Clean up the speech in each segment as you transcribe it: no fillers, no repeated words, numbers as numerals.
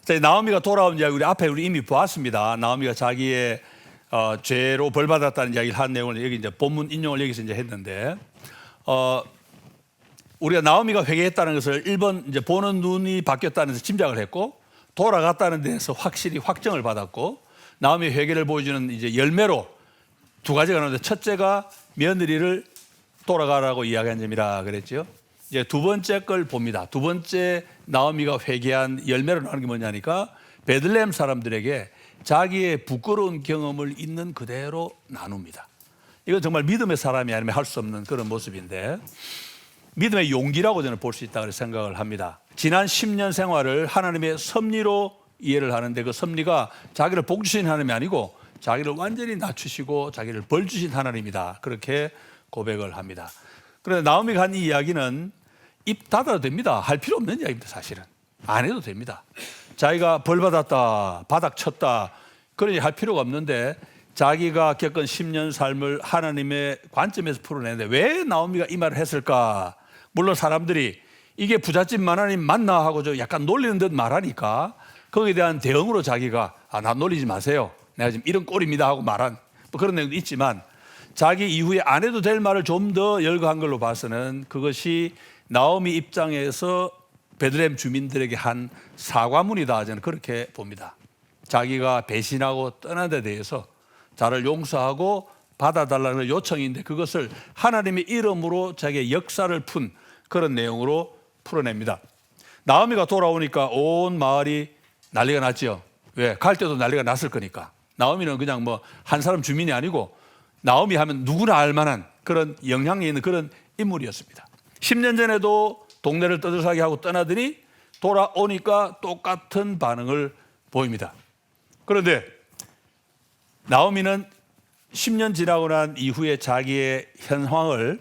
자, 나오미가 돌아온 이야기 우리 앞에 이미 보았습니다. 나오미가 자기의 죄로 벌 받았다는 이야기를 한 내용을 여기 이제 본문 인용을 여기서 이제 했는데, 우리가 나오미가 회개했다는 것을 1번 이제 보는 눈이 바뀌었다는 데서 짐작을 했고, 돌아갔다는 데서 확실히 확정을 받았고, 나오미의 회개를 보여주는 이제 열매로 두 가지가 나오는데, 첫째가 며느리를 돌아가라고 이야기한 점이라 그랬죠. 이제 두 번째 걸 봅니다. 두 번째 나오미가 회개한 열매로 나오는 게 뭐냐니까, 베들레헴 사람들에게 자기의 부끄러운 경험을 있는 그대로 나눕니다. 이건 정말 믿음의 사람이 아니면 할 수 없는 그런 모습인데, 믿음의 용기라고 저는 볼 수 있다고 생각을 합니다. 지난 10년 생활을 하나님의 섭리로 이해를 하는데, 그 섭리가 자기를 복 주신 하나님이 아니고 자기를 완전히 낮추시고 자기를 벌 주신 하나님이다, 그렇게 고백을 합니다. 그런데 나오미가 한 이 이야기는 입 닫아도 됩니다. 할 필요 없는 이야기입니다. 사실은 안 해도 됩니다. 자기가 벌 받았다, 바닥 쳤다, 그러니 할 필요가 없는데, 자기가 겪은 10년 삶을 하나님의 관점에서 풀어내는데 왜 나오미가 이 말을 했을까? 물론 사람들이 이게 부잣집 하나님 맞나 하고 좀 약간 놀리는 듯 말하니까, 거기에 대한 대응으로 자기가 나 놀리지 마세요, 내가 지금 이런 꼴입니다 하고 말한 뭐 그런 내용도 있지만, 자기 이후에 안 해도 될 말을 좀 더 열거한 걸로 봐서는 그것이 나오미 입장에서 베들레헴 주민들에게 한 사과문이다, 저는 그렇게 봅니다. 자기가 배신하고 떠난 데 대해서 자를 용서하고 받아달라는 요청인데, 그것을 하나님의 이름으로 자기의 역사를 푼 그런 내용으로 풀어냅니다. 나오미가 돌아오니까 온 마을이 난리가 났죠. 왜? 갈 때도 난리가 났을 거니까. 나오미는 그냥 뭐 한 사람 주민이 아니고, 나오미 하면 누구나 알만한 그런 영향이 있는 그런 인물이었습니다. 10년 전에도 동네를 떠들썩하게 하고 떠나더니 돌아오니까 똑같은 반응을 보입니다. 그런데 나오미는 10년 지나고 난 이후에 자기의 현황을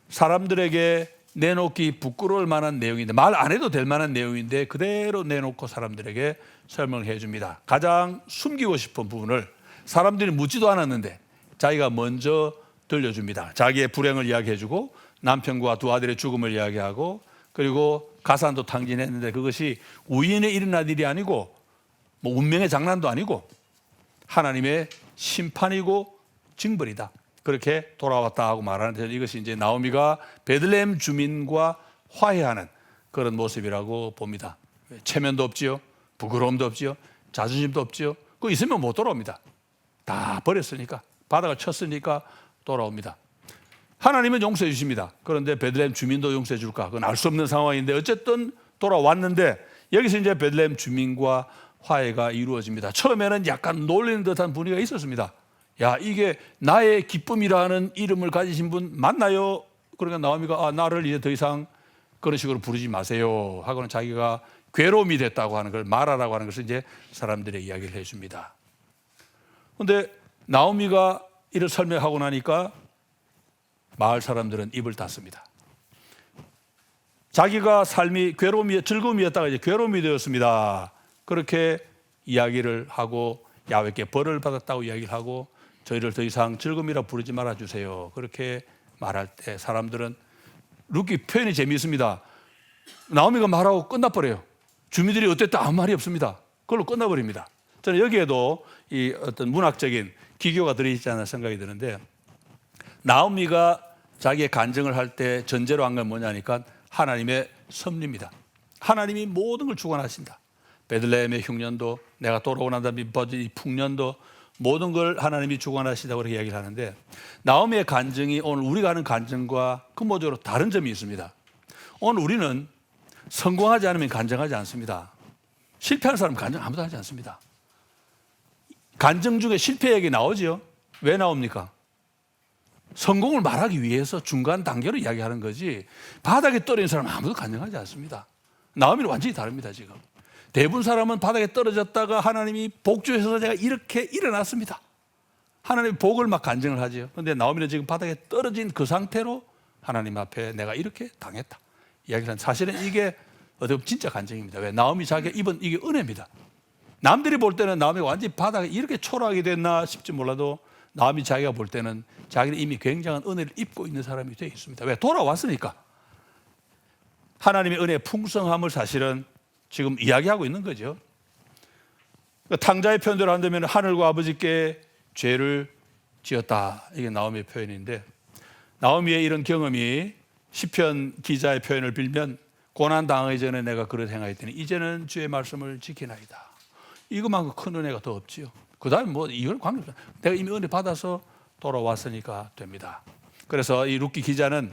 사람들에게 내놓기 부끄러울 만한 내용인데, 말 안 해도 될 만한 내용인데 그대로 내놓고 사람들에게 설명을 해줍니다. 가장 숨기고 싶은 부분을 사람들이 묻지도 않았는데 자기가 먼저 들려줍니다. 자기의 불행을 이야기해주고, 남편과 두 아들의 죽음을 이야기하고, 그리고 가산도 탕진했는데 그것이 우연에 일어난 일이 아니고 뭐 운명의 장난도 아니고 하나님의 심판이고 징벌이다, 그렇게 돌아왔다 하고 말하는데, 이것이 이제 나오미가 베들레헴 주민과 화해하는 그런 모습이라고 봅니다. 체면도 없지요, 부끄러움도 없지요, 자존심도 없지요. 그거 있으면 못 돌아옵니다. 다 버렸으니까, 바닥을 쳤으니까 돌아옵니다. 하나님은 용서해 주십니다. 그런데 베들레헴 주민도 용서해 줄까? 그건 알 수 없는 상황인데 어쨌든 돌아왔는데, 여기서 이제 베들레헴 주민과 화해가 이루어집니다. 처음에는 약간 놀리는 듯한 분위기가 있었습니다. 야, 이게 나의 기쁨이라는 이름을 가지신 분 맞나요? 그러니까 나오미가 나를 이제 더 이상 그런 식으로 부르지 마세요 하고는 자기가 괴로움이 됐다고 하는 걸 말하라고 하는 것을 이제 사람들의 이야기를 해줍니다. 그런데 나오미가 이를 설명하고 나니까 마을 사람들은 입을 닫습니다. 자기가 삶이 즐거움이었다가 이제 괴로움이 되었습니다, 그렇게 이야기를 하고, 야훼께 벌을 받았다고 이야기를 하고, 저희를 더 이상 즐거움이라 부르지 말아주세요, 그렇게 말할 때 사람들은, 룻기 표현이 재미있습니다. 나오미가 말하고 끝나버려요. 주민들이 어땠다 아무 말이 없습니다. 그걸로 끝나버립니다. 저는 여기에도 이 어떤 문학적인 기교가 들어있지 않나 생각이 드는데, 나오미가 자기의 간증을 할 때 전제로 한 건 뭐냐니까 하나님의 섭리입니다. 하나님이 모든 걸 주관하신다. 베들레헴의 흉년도, 내가 돌아오고 난 다음에 이 풍년도, 모든 걸 하나님이 주관하신다고 그렇게 이야기를 하는데, 나오미의 간증이 오늘 우리가 하는 간증과 근본적으로 다른 점이 있습니다. 오늘 우리는 성공하지 않으면 간증하지 않습니다. 실패하는 사람은 간증 아무도 하지 않습니다. 간증 중에 실패 얘기 나오죠. 왜 나옵니까? 성공을 말하기 위해서 중간 단계로 이야기하는 거지, 바닥에 떨어진 사람은 아무도 간증하지 않습니다. 나오미는 완전히 다릅니다. 지금 대부분 사람은 바닥에 떨어졌다가 하나님이 복 주셔서 제가 이렇게 일어났습니다, 하나님의 복을 막 간증을 하죠. 그런데 나오미는 지금 바닥에 떨어진 그 상태로 하나님 앞에 내가 이렇게 당했다 이야기를 하는, 사실은 이게 어떻게 보면 진짜 간증입니다. 왜? 나오미 자기가 입은 이게 은혜입니다. 남들이 볼 때는 나오미가 완전히 바닥에 이렇게 초라하게 됐나 싶지 몰라도, 나오미 자기가 볼 때는 자기는 이미 굉장한 은혜를 입고 있는 사람이 되어 있습니다. 왜? 돌아왔으니까. 하나님의 은혜의 풍성함을 사실은 지금 이야기하고 있는 거죠. 탕자의 표현대로 한다면 하늘과 아버지께 죄를 지었다. 이게 나오미의 표현인데, 나오미의 이런 경험이 시편 기자의 표현을 빌면 고난 당하기 전에 내가 그릇 행하였더니 이제는 주의 말씀을 지키나이다. 이것만큼 큰 은혜가 더 없지요. 그 다음에 뭐 이건 관계없어. 내가 이미 은혜 받아서 돌아왔으니까 됩니다. 그래서 이 룻기 기자는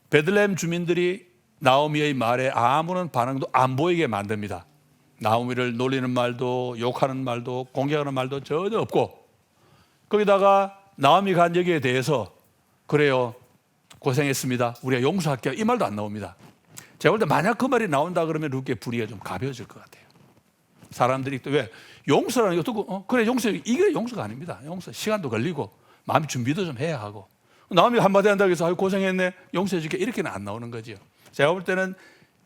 베들레헴 주민들이 나오미의 말에 아무런 반응도 안 보이게 만듭니다. 나오미를 놀리는 말도 욕하는 말도 공격하는 말도 전혀 없고, 거기다가 나오미 간 여기에 대해서 그래요, 고생했습니다, 우리가 용서할게요, 이 말도 안 나옵니다. 제가 볼 때 만약 그 말이 나온다 그러면 룻기의 분위기가 좀 가벼워질 것 같아요. 사람들이 또 왜 용서라는 게 듣고 그래 용서, 이게 용서가 아닙니다. 용서 시간도 걸리고 마음 준비도 좀 해야 하고, 나오미가 한마디 한다고 해서 아유 고생했네 용서해 줄게 이렇게는 안 나오는 거죠. 제가 볼 때는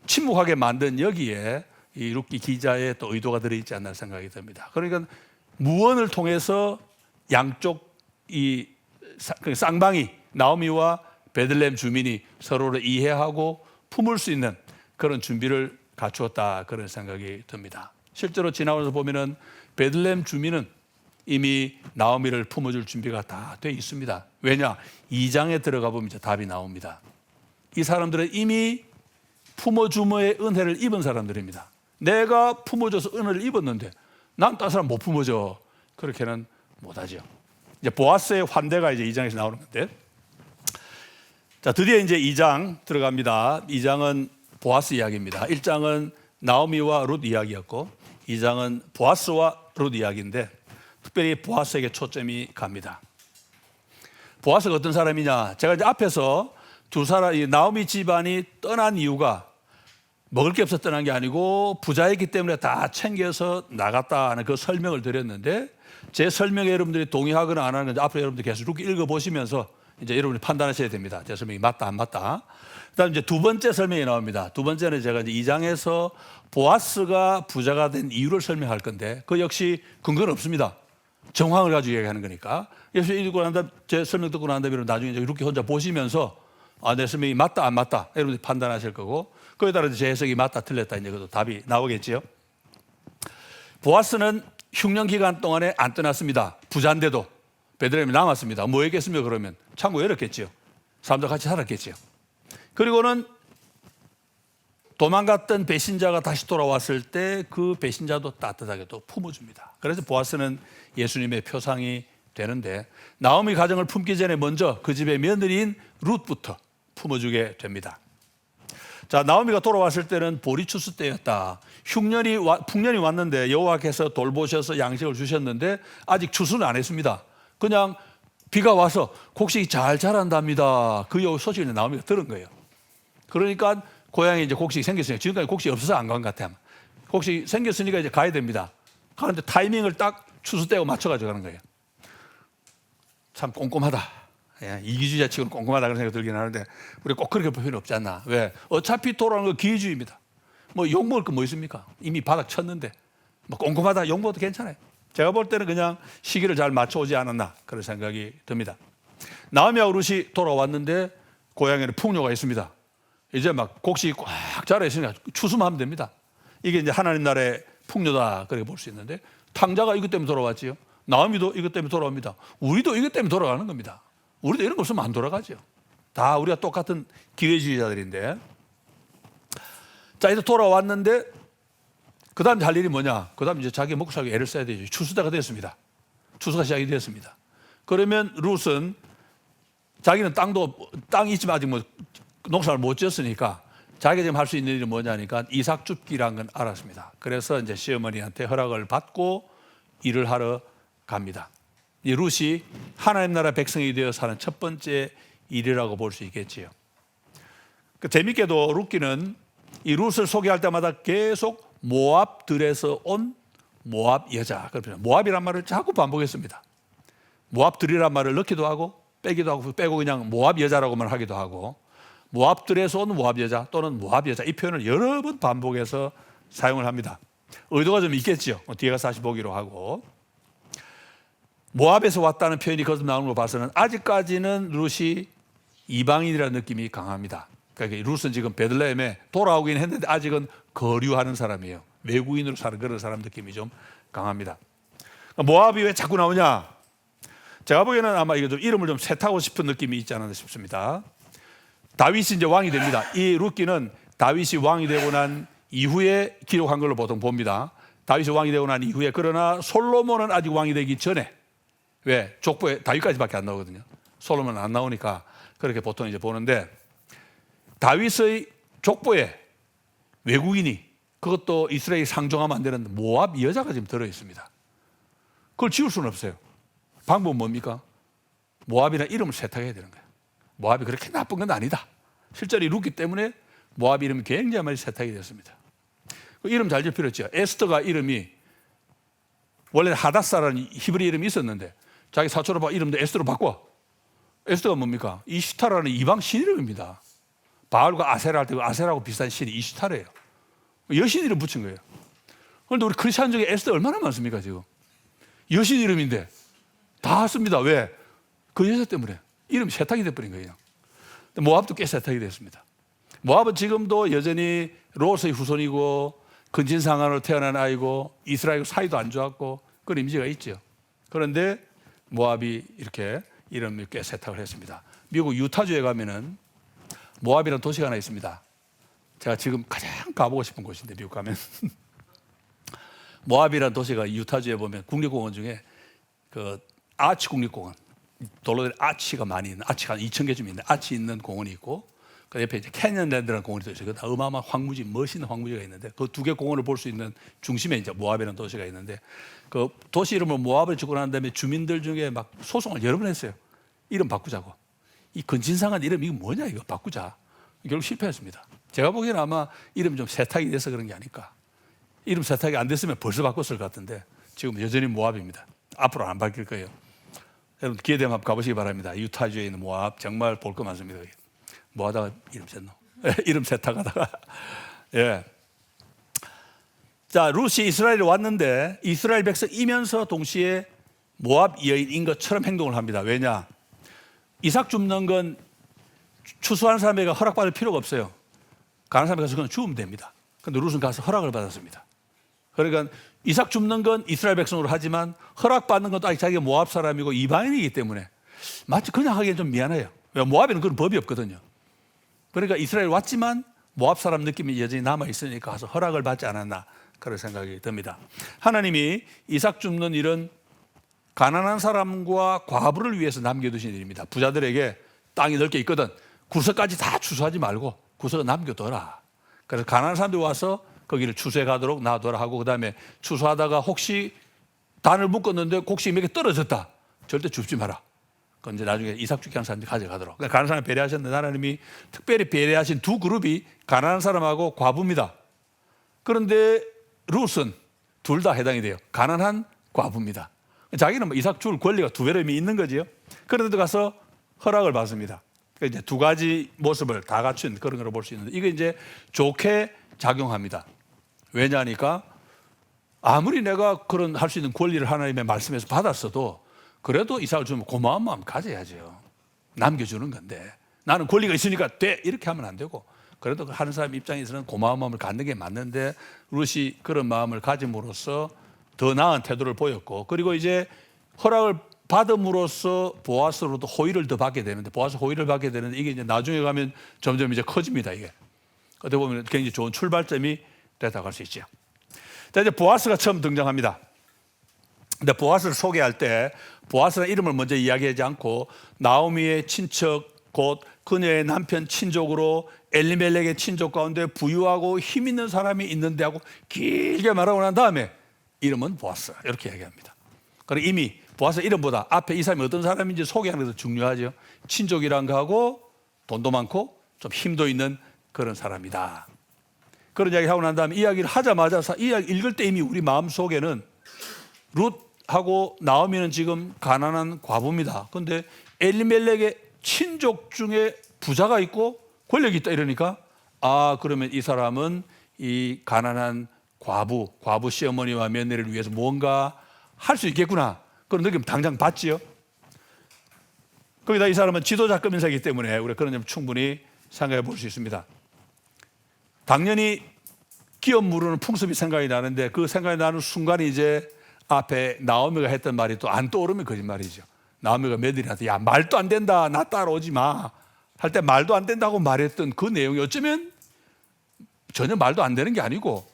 침묵하게 만든 여기에 이 룻기 기자의 또 의도가 들어있지 않나 생각이 듭니다. 그러니까 무언을 통해서 양쪽 이 쌍방이 나오미와 베들레헴 주민이 서로를 이해하고 품을 수 있는 그런 준비를 갖추었다, 그런 생각이 듭니다. 실제로 지나가면서 보면은 베들레헴 주민은 이미 나오미를 품어줄 준비가 다 돼 있습니다. 왜냐? 2장에 들어가 보면 이제 답이 나옵니다. 이 사람들은 이미 품어줌의 은혜를 입은 사람들입니다. 내가 품어줘서 은혜를 입었는데 난 다른 사람 못 품어줘, 그렇게는 못하죠. 이제 보아스의 환대가 이제 2장에서 나오는 건데, 자 드디어 이제 2장 들어갑니다. 2장은 보아스 이야기입니다. 1장은 나오미와 룻 이야기였고 2장은 보아스와 룻 이야기인데 특별히 보아스에게 초점이 갑니다. 보아스가 어떤 사람이냐? 제가 이제 앞에서 두 사람, 이 나오미 집안이 떠난 이유가 먹을 게 없어서 떠난 게 아니고 부자이기 때문에 다 챙겨서 나갔다는 그 설명을 드렸는데, 제 설명에 여러분들이 동의하거나 안 하는 건 앞으로 여러분들 계속 이렇게 읽어보시면서 이제 여러분이 판단하셔야 됩니다. 제 설명이 맞다 안 맞다. 그다음 이제 두 번째 설명이 나옵니다. 두 번째는 제가 이제 2장에서 보아스가 부자가 된 이유를 설명할 건데 그 역시 근거는 없습니다. 정황을 가지고 얘기하는 거니까. 그래서 읽고 난 다음, 제 설명 듣고 난 다음에 나중에 이렇게 혼자 보시면서 내 설명이 맞다 안 맞다 여러분들이 판단하실 거고, 그에 따라 제 해석이 맞다 틀렸다 이제 그것도 답이 나오겠지요. 보아스는 흉년 기간 동안에 안 떠났습니다. 부자인데도 베들레헴에 남았습니다. 뭐 했겠습니까? 그러면 창고 열었겠지요. 사람들 같이 살았겠지요. 그리고는 도망갔던 배신자가 다시 돌아왔을 때 그 배신자도 따뜻하게 또 품어줍니다. 그래서 보아스는 예수님의 표상이 되는데, 나오미 가정을 품기 전에 먼저 그 집의 며느리인 룻부터 품어주게 됩니다. 자, 나오미가 돌아왔을 때는 보리추수 때였다. 풍년이 왔는데 여호와께서 돌보셔서 양식을 주셨는데 아직 추수는 안 했습니다. 그냥 비가 와서 곡식이 잘 자란답니다. 그 소식을 나오미가 들은 거예요. 그러니까 고향에 이제 곡식이 생겼으니까, 지금까지 곡식이 없어서 안 간 것 같아요. 곡식이 생겼으니까 이제 가야 됩니다. 가는데 타이밍을 딱 추수 때하고 맞춰가지고 가는 거예요. 참 꼼꼼하다. 예, 이기주의자 치고는 꼼꼼하다 그런 생각이 들긴 하는데 우리 꼭 그렇게 볼 필요 없지 않나. 왜? 어차피 돌아오는 거 기회주의입니다. 뭐 욕먹을 거 뭐 있습니까? 이미 바닥 쳤는데 뭐 꼼꼼하다 욕먹어도 괜찮아요. 제가 볼 때는 그냥 시기를 잘 맞춰오지 않았나 그런 생각이 듭니다. 나오미와 룻이 돌아왔는데 고향에는 풍요가 있습니다. 이제 막 곡식이 꽉 자라 있으니까 추수만 하면 됩니다. 이게 이제 하나님 나라의 풍요다 그렇게 볼 수 있는데, 탕자가 이것 때문에 돌아왔지요. 나오미도 이것 때문에 돌아옵니다. 우리도 이것 때문에 돌아가는 겁니다. 우리도 이런 거 없으면 안 돌아가죠. 다 우리가 똑같은 기회주의자들인데. 자, 이제 돌아왔는데 그 다음 할 일이 뭐냐? 그 다음 이제 자기 먹고 살기 애를 써야 되죠. 추수대가 됐습니다. 추수가 시작이 됐습니다. 그러면 룻은 자기는 땅이 있지만 아직 뭐 농사를 못 지었으니까 자기가 지금 할 수 있는 일이 뭐냐니까 이삭 줍기란 건 알았습니다. 그래서 이제 시어머니한테 허락을 받고 일을 하러 갑니다. 이 룻이 하나님 나라 백성이 되어 사는 첫 번째 일이라고 볼 수 있겠지요. 재밌게도 룻기는 이 룻을 소개할 때마다 계속 모압들에서 온 모압 여자, 모압이란 말을 자꾸 반복했습니다. 모압들이란 말을 넣기도 하고 빼기도 하고 빼고 그냥 모압 여자라고만 하기도 하고, 모압들에서 온 모압 여자 또는 모압 여자 이 표현을 여러 번 반복해서 사용을 합니다. 의도가 좀 있겠죠. 뒤에 가서 다시 보기로 하고. 모압에서 왔다는 표현이 거듭 나오는 거 봐서는 아직까지는 룻이 이방인이라는 느낌이 강합니다. 그러니까 룻은 지금 베들레헴에 돌아오긴 했는데 아직은 거류하는 사람이에요. 외국인으로 사는 그런 사람 느낌이 좀 강합니다. 모압이 왜 자꾸 나오냐? 제가 보기에는 아마 이거 좀 이름을 좀 세타고 싶은 느낌이 있지 않았나 싶습니다. 다윗이 이제 왕이 됩니다. 이 룻기는 다윗이 왕이 되고 난 이후에 기록한 걸로 보통 봅니다. 다윗이 왕이 되고 난 이후에. 그러나 솔로몬은 아직 왕이 되기 전에, 왜? 족보에 다윗까지밖에 안 나오거든요. 솔로몬은 안 나오니까 그렇게 보통 이제 보는데, 다윗의 족보에 외국인이, 그것도 이스라엘이 상종하면 안 되는 모압 여자가 지금 들어 있습니다. 그걸 지울 수는 없어요. 방법은 뭡니까? 모압이라는 이름을 세탁해야 되는 거예요. 모압이 그렇게 나쁜 건 아니다. 실제로 이 룻기 때문에 모압 이름이 굉장히 많이 세탁이 됐습니다. 그 이름 잘 지어필었죠. 에스더가 이름이 원래 하다사라는 히브리 이름이 있었는데 자기 사촌 이름도 에스더로 바꿔. 에스더가 뭡니까? 이슈타라는 이방 신 이름입니다. 바알과 아세라 할 때 아세라하고 비슷한 신이 이슈타래요. 여신 이름 붙인 거예요. 그런데 우리 크리스천 중에 에스더 얼마나 많습니까 지금? 여신 이름인데 다 씁니다. 왜? 그 여자 때문에 이름이 세탁이 돼버린 거예요. 모압도 꽤 세탁이 됐습니다. 모압은 지금도 여전히 롯의 후손이고 근친상안으로 태어난 아이고 이스라엘 사이도 안 좋았고 그런 이미지가 있죠. 그런데 모압이 이렇게 이름을 꽤 세탁을 했습니다. 미국 유타주에 가면은 모압이라는 도시가 하나 있습니다. 제가 지금 가장 가보고 싶은 곳인데 미국 가면 모압이라는 도시가 유타주에 보면 국립공원 중에 그 아치 국립공원, 돌로들 아치가 많이 있는, 아치가 한 2,000개쯤 있는데 아치 있는 공원이 있고 그 옆에 이제 캐년랜드라는 공원이 또 있어요. 그 어마어마한 황무지, 멋있는 황무지가 있는데 그 두 개 공원을 볼 수 있는 중심에 이제 모압이라는 도시가 있는데 그 도시 이름을 모압을 짓고 난 다음에 주민들 중에 막 소송을 여러 번 했어요. 이름 바꾸자고. 이 근친상한 이름 이거 뭐냐 이거 바꾸자. 결국 실패했습니다. 제가 보기에는 아마 이름 좀 세탁이 돼서 그런 게 아닐까. 이름 세탁이 안 됐으면 벌써 바꿨을 것 같은데 지금 여전히 모압입니다. 앞으로 안 바뀔 거예요. 여러분 기회 되면 한번 가보시기 바랍니다. 유타주에 있는 모압 정말 볼 거 많습니다. 뭐 하다가 이름 셌노? 이름 세탁하다가 예. 자, 룻이 이스라엘에 왔는데 이스라엘 백성이면서 동시에 모압 여인인 것처럼 행동을 합니다. 왜냐? 이삭 줍는 건 추수하는 사람에게 허락받을 필요가 없어요. 가는 사람이 가서 그냥 주면 됩니다. 그런데 룻은 가서 허락을 받았습니다. 그러니까 이삭 줍는 건 이스라엘 백성으로 하지만 허락받는 것도 아직 자기가 모압 사람이고 이방인이기 때문에 마치 그냥 하기엔 좀 미안해요. 왜? 모압에는 그런 법이 없거든요. 그러니까 이스라엘 왔지만 모압 사람 느낌이 여전히 남아있으니까 가서 허락을 받지 않았나 그런 생각이 듭니다. 하나님이 이삭 줍는 일은 가난한 사람과 과부를 위해서 남겨두신 일입니다. 부자들에게 땅이 넓게 있거든 구석까지 다 추수하지 말고 구석을 남겨둬라. 그래서 가난한 사람들이 와서 거기를 추수해 가도록 놔둬라 하고 그다음에 추수하다가 혹시 단을 묶었는데 혹시 몇 개 떨어졌다. 절대 줍지 마라. 그건 이제 나중에 이삭 죽게 하는 사람들이 가져가도록. 그러니까 가난한 사람을 배려하셨는데 하나님이 특별히 배려하신 두 그룹이 가난한 사람하고 과부입니다. 그런데 룻은 둘 다 해당이 돼요. 가난한 과부입니다. 자기는 뭐 이삭 줄 권리가 두 배로 이미 있는 거지요. 그런데도 가서 허락을 받습니다. 그러니까 이제 두 가지 모습을 다 갖춘 그런 걸 볼 수 있는데 이게 이제 좋게 작용합니다. 왜냐하니까 아무리 내가 그런 할 수 있는 권리를 하나님의 말씀에서 받았어도 그래도 이삭을 주면 고마운 마음 가져야죠. 남겨주는 건데 나는 권리가 있으니까 돼 이렇게 하면 안 되고 그래도 하는 사람 입장에서는 고마운 마음을 갖는 게 맞는데 룻이 그런 마음을 가짐으로써 더 나은 태도를 보였고 그리고 이제 허락을 받음으로써 보아스로도 호의를 더 받게 되는데 보아스 호의를 받게 되는데 이게 이제 나중에 가면 점점 이제 커집니다. 이게 어떻게 보면 굉장히 좋은 출발점이 되다갈 수 있죠. 자, 이제 보아스가 처음 등장합니다. 근데 보아스를 소개할 때 보아스라는 이름을 먼저 이야기하지 않고 나오미의 친척 곧 그녀의 남편 친족으로 엘리멜렉의 친족 가운데 부유하고 힘 있는 사람이 있는데 하고 길게 말하고 난 다음에 이름은 보아스 이렇게 얘기합니다. 그리고 이미 보아스 이름보다 앞에 이 사람이 어떤 사람인지 소개하는 것도 중요하죠. 친족이란 거하고 돈도 많고 좀 힘도 있는 그런 사람이다. 그런 이야기를 하고 난 다음에 이야기를 하자마자 이 이야기 읽을 때 이미 우리 마음속에는 룻하고 나오미는 지금 가난한 과부입니다. 그런데 엘리멜렉의 친족 중에 부자가 있고 권력이 있다 이러니까 아 그러면 이 사람은 이 가난한 과부 시어머니와 며느리를 위해서 뭔가 할 수 있겠구나 그런 느낌 당장 받지요. 거기다 이 사람은 지도자급 인사이기 때문에 우리가 그런 점 충분히 생각해 볼 수 있습니다. 당연히 기업 무르는 풍습이 생각이 나는데 그 생각이 나는 순간에 이제 앞에 나오미가 했던 말이 또 안 떠오르면 거짓말이죠. 나오미가 며느리한테 야 말도 안 된다 나 따라오지 마 할 때 말도 안 된다고 말했던 그 내용이 어쩌면 전혀 말도 안 되는 게 아니고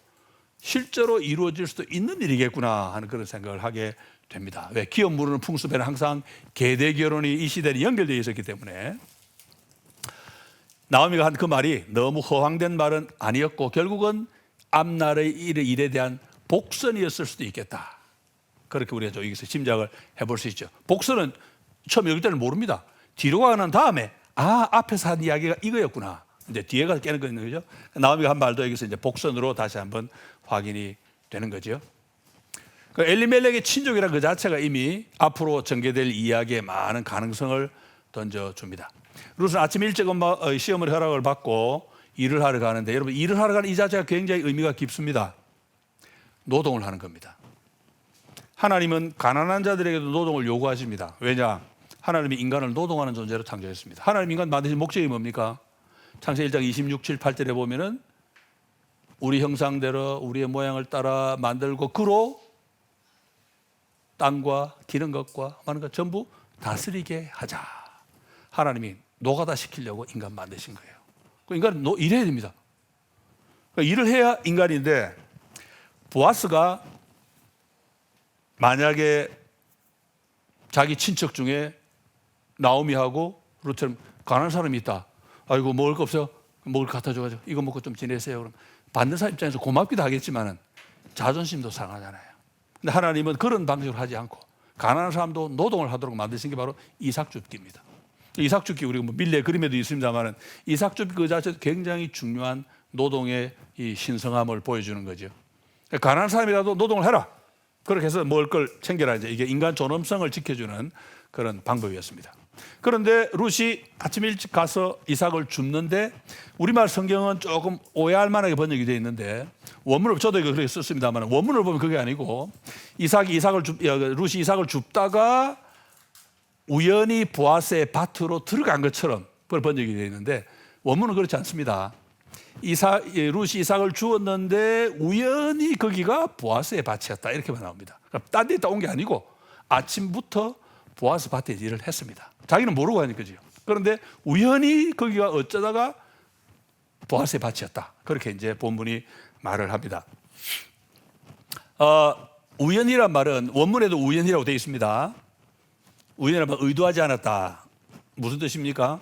실제로 이루어질 수도 있는 일이겠구나 하는 그런 생각을 하게 됩니다. 왜? 기업 무르는 풍습에는 항상 계대 결혼이 이 시대에 연결되어 있었기 때문에 나오미가 한 그 말이 너무 허황된 말은 아니었고 결국은 앞날의 일에 대한 복선이었을 수도 있겠다. 그렇게 우리가 여기서 짐작을 해볼 수 있죠. 복선은 처음 읽을 때는 모릅니다. 뒤로 가는 다음에 앞에서 한 이야기가 이거였구나. 이제 뒤에 가서 깨는 거죠. 나오미가 한 말도 여기서 이제 복선으로 다시 한번 확인이 되는 거죠. 그 엘리멜렉의 친족이라는 그 자체가 이미 앞으로 전개될 이야기에 많은 가능성을 던져줍니다. 룻은 아침 일찍 엄마 시어머니 허락을 받고 일을 하러 가는데 여러분 일을 하러 가는 이 자체가 굉장히 의미가 깊습니다. 노동을 하는 겁니다. 하나님은 가난한 자들에게도 노동을 요구하십니다. 왜냐? 하나님이 인간을 노동하는 존재로 창조했습니다. 하나님 인간 만드신 목적이 뭡니까? 창세기 1장 26, 7, 8절에 보면은 우리 형상대로 우리의 모양을 따라 만들고 그로 땅과 기는 것과 많은 것 전부 다스리게 하자. 하나님이 노가다 시키려고 인간 만드신 거예요. 인간은 일해야 됩니다. 일을 해야 인간인데 보아스가 만약에 자기 친척 중에 나오미하고 룻처럼 가난한 사람이 있다. 아이고 먹을 거 없어요. 먹을 거 갖다 줘가지고 이거 먹고 좀 지내세요. 그럼 받는 사람 입장에서 고맙기도 하겠지만은 자존심도 상하잖아요. 근데 하나님은 그런 방식으로 하지 않고 가난한 사람도 노동을 하도록 만드신 게 바로 이삭 줍기입니다. 이삭 줍기 우리가 뭐 밀레 그림에도 있습니다만은 이삭 줍기 그 자체도 굉장히 중요한 노동의 이 신성함을 보여주는 거죠. 가난한 사람이라도 노동을 해라. 그렇게 해서 먹을 걸 챙겨라. 이제 이게 인간 존엄성을 지켜주는 그런 방법이었습니다. 그런데 룻이 아침 일찍 가서 이삭을 줍는데 우리말 성경은 조금 오해할 만하게 번역이 되어 있는데 원문을 저도 이거 그렇게 썼습니다만 원문을 보면 그게 아니고 룻이 이삭을 줍다가 우연히 보아스의 밭으로 들어간 것처럼 그걸 번역이 되어 있는데 원문은 그렇지 않습니다. 룻이 이삭을 주었는데 우연히 거기가 보아스의 밭이었다 이렇게만 나옵니다. 딴 데 있다 온 게 아니고 아침부터 보아스 밭에 일을 했습니다. 자기는 모르고 하니까 그죠. 그런데 우연히 거기가 어쩌다가 보아스의 밭이었다. 그렇게 이제 본문이 말을 합니다. 우연이란 말은 원문에도 우연이라고 되어 있습니다. 우연이란 말은 의도하지 않았다. 무슨 뜻입니까?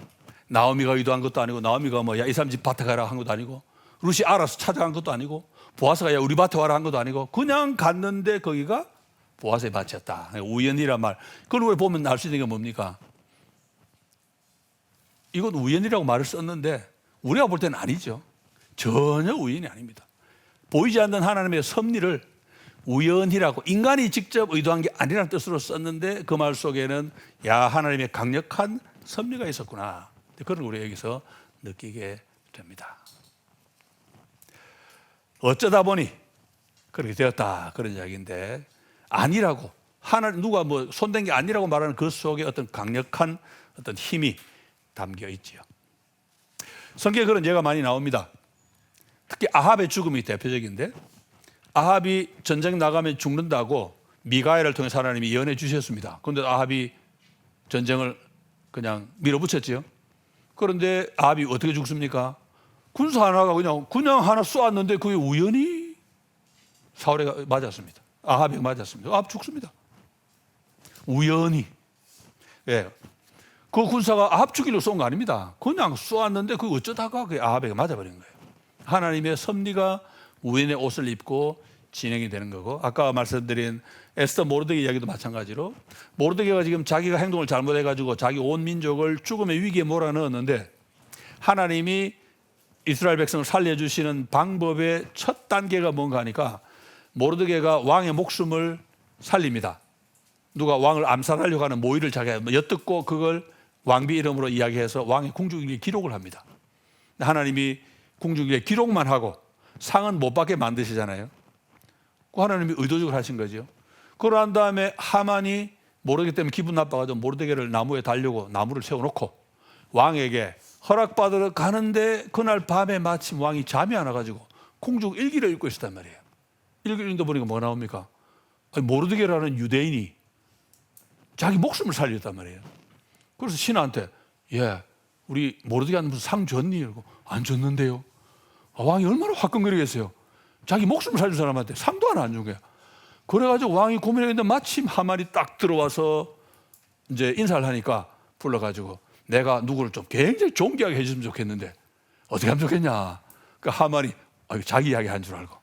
나오미가 의도한 것도 아니고 나오미가 뭐 야 이 사람 집 밭에 가라 한 것도 아니고 룻이 알아서 찾아간 것도 아니고 보아스가 야 우리 밭에 와라 한 것도 아니고 그냥 갔는데 거기가 보아스의 밭이었다. 우연이란 말. 그걸 보면 알 수 있는 게 뭡니까? 이건 우연이라고 말을 썼는데 우리가 볼 때는 아니죠. 전혀 우연이 아닙니다. 보이지 않는 하나님의 섭리를 우연이라고 인간이 직접 의도한 게 아니라는 뜻으로 썼는데 그 말 속에는 야 하나님의 강력한 섭리가 있었구나. 그런 걸 우리가 여기서 느끼게 됩니다. 어쩌다 보니 그렇게 되었다 그런 이야기인데 아니라고 하나님 누가 뭐 손댄 게 아니라고 말하는 그 속에 어떤 강력한 어떤 힘이 담겨 있지요. 성경에 그런 예가 많이 나옵니다. 특히 아합의 죽음이 대표적인데 아합이 전쟁 나가면 죽는다고 미가엘을 통해서 하나님이 예언해 주셨습니다. 그런데 아합이 전쟁을 그냥 밀어붙였지요. 그런데 아합이 어떻게 죽습니까? 군사 하나가 그냥 하나 쏘았는데 그게 우연히 사울에 맞았습니다. 아합이 맞았습니다. 아합 죽습니다. 우연히. 예. 그 군사가 아합 죽이려고 쏜 거 아닙니다. 그냥 쏘았는데 그 어쩌다가 그 아합에게 맞아버린 거예요. 하나님의 섭리가 우연의 옷을 입고 진행이 되는 거고 아까 말씀드린 에스더 모르드게 이야기도 마찬가지로 모르드게가 지금 자기가 행동을 잘못해가지고 자기 온 민족을 죽음의 위기에 몰아넣었는데 하나님이 이스라엘 백성을 살려주시는 방법의 첫 단계가 뭔가 하니까 모르드게가 왕의 목숨을 살립니다. 누가 왕을 암살하려고 하는 모의를 자기가 엿듣고 그걸 왕비 이름으로 이야기해서 왕의 궁중일기에 기록을 합니다. 하나님이 궁중일기에 기록만 하고 상은 못 받게 만드시잖아요. 그 하나님이 의도적으로 하신 거죠. 그러한 다음에 하만이 모르기 때문에 기분 나빠가지고 모르드게를 나무에 달려고 나무를 세워놓고 왕에게 허락받으러 가는데 그날 밤에 마침 왕이 잠이 안 와가지고 궁중 일기를 읽고 있었단 말이에요. 일기 읽다 보니까 뭐가 나옵니까? 모르드게라는 유대인이 자기 목숨을 살렸단 말이에요. 그래서 신하한테 우리 모르드게한테 무슨 상 줬니? 이러고 안 줬는데요. 왕이 얼마나 화끈거리겠어요. 자기 목숨을 살린 사람한테 상도 하나 안 준 거야. 그래가지고 왕이 고민했는데 마침 하만이 딱 들어와서 이제 인사를 하니까 불러가지고 내가 누구를 좀 굉장히 존귀하게 해주면 좋겠는데 어떻게 하면 좋겠냐. 그 하만이 자기 이야기 한 줄 알고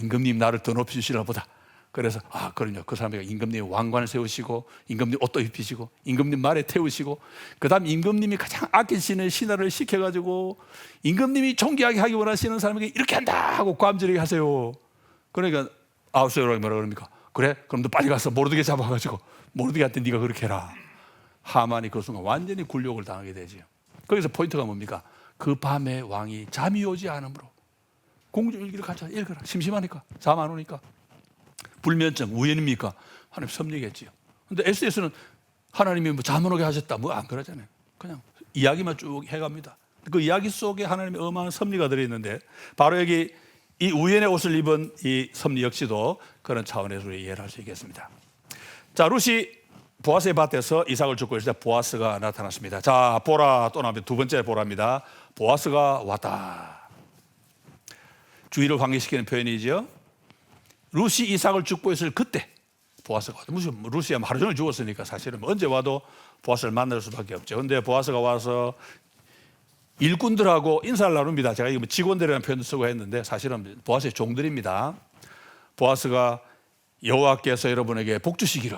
임금님 나를 더 높이시나 보다. 그래서 그럼요. 그 사람이 임금님 왕관을 세우시고 임금님 옷도 입히시고 임금님 말에 태우시고 그다음 임금님이 가장 아끼시는 신하를 시켜가지고 임금님이 존귀하게 하기 원하시는 사람에게 이렇게 한다 하고 꽐지르게 하세요. 그러니까 아우스라고 뭐라 그럽니까? 그래? 그럼 너 빨리 가서 모르드게 잡아가지고 모르드게한테 네가 그렇게 해라. 하만이 그 순간 완전히 굴욕을 당하게 되죠. 거기서 포인트가 뭡니까? 그 밤에 왕이 잠이 오지 않으므로 공주일기를 갖자 읽어라. 심심하니까 잠 안 오니까. 불면증 우연입니까? 하나님 섭리겠지요. 근데 SS는 하나님이 뭐 잠 안 오게 하셨다 뭐 안 그러잖아요. 그냥 이야기만 쭉 해갑니다. 그 이야기 속에 하나님의 어마어마한 섭리가 들어있는데 바로 여기 이 우연의 옷을 입은 이 섭리 역시도 그런 차원에서 이해를 할 수 있겠습니다. 자, 룻이 보아스의 밭에서 이삭을 줍고 있을 때 보아스가 나타났습니다. 자, 보라 또 나옵니다. 두 번째 보라입니다. 보아스가 왔다. 주의를 환기시키는 표현이죠. 룻이 이삭을 줍고 있을 그때 보아스가 왔다. 무슨 룻이 하루 종일 죽었으니까 사실은 언제 와도 보아스를 만날 수밖에 없죠. 그런데 보아스가 와서 일꾼들하고 인사를 나눕니다. 제가 이거 직원들이라는 표현도 쓰고 했는데 사실은 보아스의 종들입니다. 보아스가 여호와께서 여러분에게 복 주시기를,